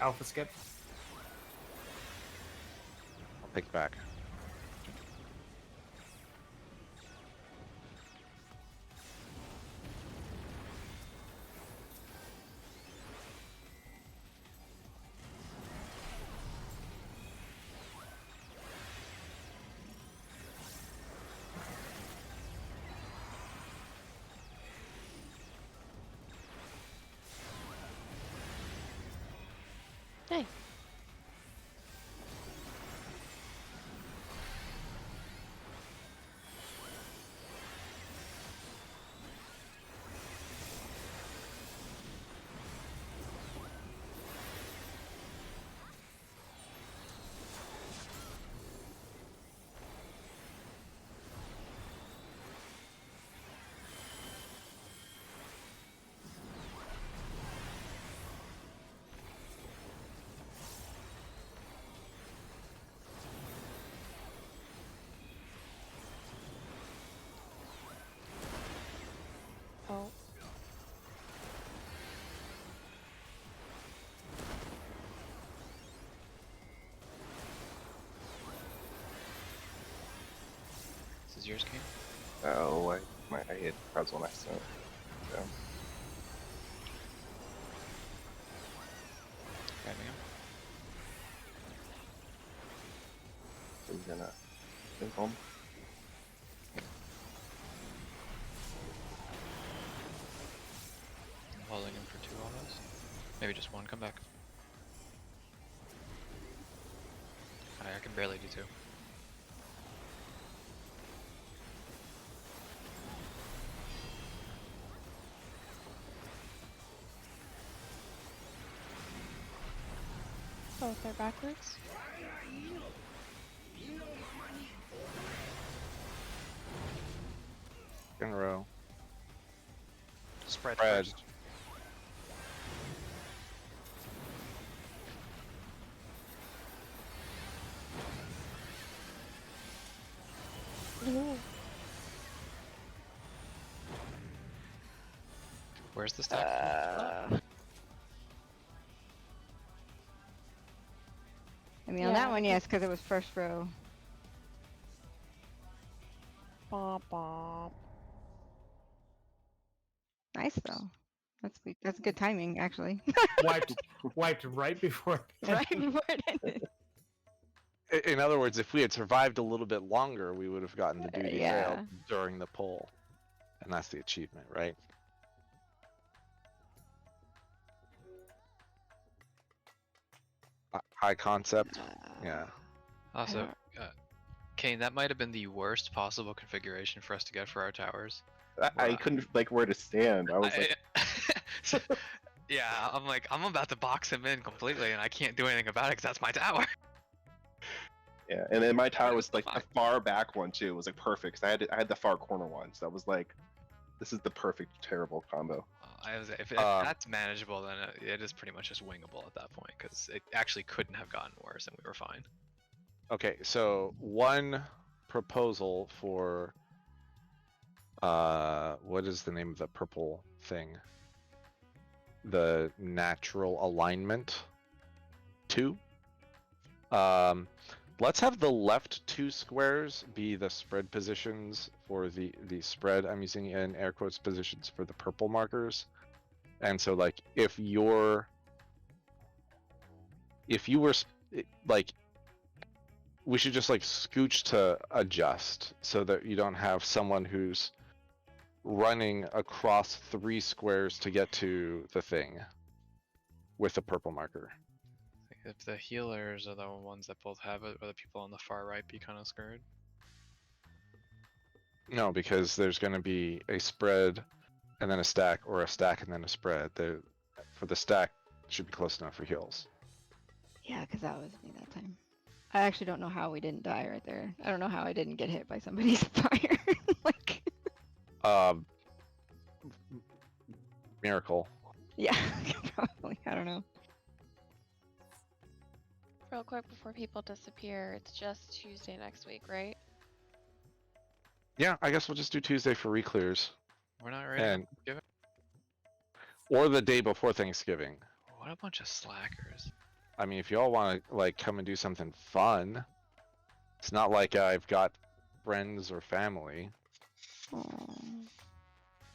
Speaker 9: Alpha skip?
Speaker 4: I'll take it back.
Speaker 7: Hey.
Speaker 2: is yours, Kane?
Speaker 8: Oh, I hit crowds one accident. So
Speaker 2: Grabbing him.
Speaker 8: he's gonna move home.
Speaker 2: I'm holding him for 2 autos. Maybe just 1, come back. I can barely do 2.
Speaker 7: Both are backwards.
Speaker 4: In a row.
Speaker 6: Spread
Speaker 4: Spread.
Speaker 6: first.
Speaker 7: Ooh.
Speaker 2: Where's the stack?
Speaker 5: I mean, on
Speaker 7: Yeah,
Speaker 5: that one, yes, because it was first row.
Speaker 7: Bom, bom.
Speaker 5: Nice though. That's good timing, actually.
Speaker 9: Wiped right before.
Speaker 5: Right before it ended.
Speaker 4: In other words, if we had survived a little bit longer, we would have gotten the duty
Speaker 5: Yeah.
Speaker 4: failed during the poll. And that's the achievement, right? High concept. Yeah.
Speaker 2: Also,
Speaker 7: don't-
Speaker 2: Kane, that might have been the worst possible configuration for us to get for our towers.
Speaker 8: I
Speaker 2: Wow.
Speaker 8: couldn't like where to stand. I was like,
Speaker 2: Yeah, I'm like, I'm about to box him in completely, and I can't do anything about it because that's my tower.
Speaker 8: yeah. And then my tower
Speaker 2: But
Speaker 8: was
Speaker 2: it's
Speaker 8: like the
Speaker 2: fine.
Speaker 8: far back one too. It was like perfect. 'Cause I had the far corner one, so I was like, this is the perfect terrible combo.
Speaker 2: If
Speaker 4: Um,
Speaker 2: that's manageable, then it is pretty much just wingable at that point because it actually couldn't have gotten worse, and we were fine.
Speaker 4: Okay, so one proposal for what is the name of the purple thing? The natural alignment 2. Let's have the left 2 squares be the spread positions for the spread. I'm using in air quotes positions for the purple markers. And so like if you were like, we should just like scooch to adjust so that you don't have someone who's running across 3 squares to get to the thing with a purple marker.
Speaker 2: If the healers are the ones that both have it, or the people on the far right be kind of screwed.
Speaker 4: No, because there's going to be a spread and then a stack, or a stack and then a spread. For the stack, should be close enough for heals.
Speaker 5: Yeah, because that was me that time. I actually don't know how we didn't die right there. I don't know how I didn't get hit by somebody's fire. Like,
Speaker 4: Miracle.
Speaker 5: yeah, probably. I don't know.
Speaker 7: Real quick before people disappear, it's just Tuesday next week, right?
Speaker 4: Yeah, I guess we'll just do Tuesday for reclears,
Speaker 2: We're not ready.
Speaker 4: and
Speaker 2: Give it.
Speaker 4: or the day before Thanksgiving.
Speaker 2: What a bunch of slackers.
Speaker 4: I mean, if y'all want to like come and do something fun, it's not like I've got friends or family.
Speaker 5: Oh,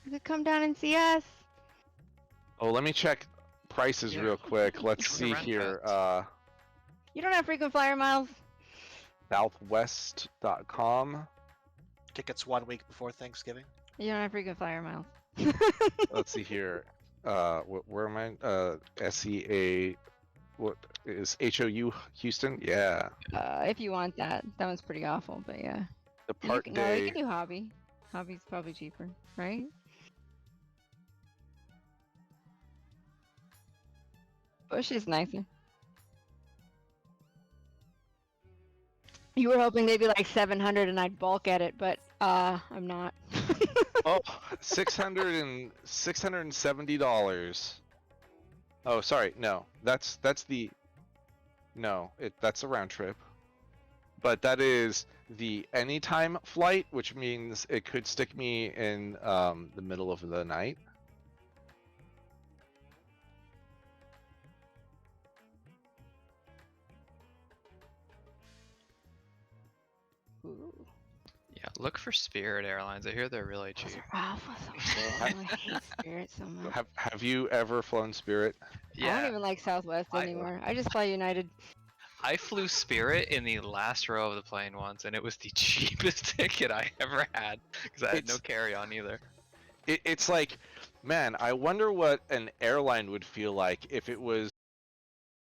Speaker 5: you could come down and see us.
Speaker 4: Oh, let me check prices
Speaker 2: Yeah.
Speaker 4: real quick. Let's
Speaker 2: Join the
Speaker 4: see
Speaker 2: rent
Speaker 4: here.
Speaker 2: fest.
Speaker 5: You don't have frequent flyer miles.
Speaker 4: Southwest.com.
Speaker 6: Tickets 1 week before Thanksgiving.
Speaker 5: You don't have frequent flyer miles.
Speaker 4: Let's see here. Where am I? SEA. What is HOU Houston? Yeah.
Speaker 5: If you want that, that one's pretty awful, but yeah.
Speaker 4: The
Speaker 5: You
Speaker 4: part
Speaker 5: can, no, you
Speaker 4: day.
Speaker 5: can do hobby. Hobby's probably cheaper, right? Bush is nicer. You were hoping they'd be like 700 and I'd balk at it, but I'm not.
Speaker 4: Oh, $670. Oh, sorry. No, that's the. No, that's a round trip. But that is the anytime flight, which means it could stick me in the middle of the night.
Speaker 5: Ooh.
Speaker 2: Yeah, Look for Spirit Airlines. I hear they're really
Speaker 5: Those
Speaker 2: cheap.
Speaker 5: are awful. So I hate Spirit so much.
Speaker 4: Have you ever flown Spirit?
Speaker 5: I don't even like Southwest
Speaker 2: I-
Speaker 5: anymore. I just fly United.
Speaker 2: I flew Spirit in the last row of the plane once, and it was the cheapest ticket I ever had because I had no
Speaker 4: It's-
Speaker 2: carry-on either.
Speaker 4: It's like, man, I wonder what an airline would feel like if it was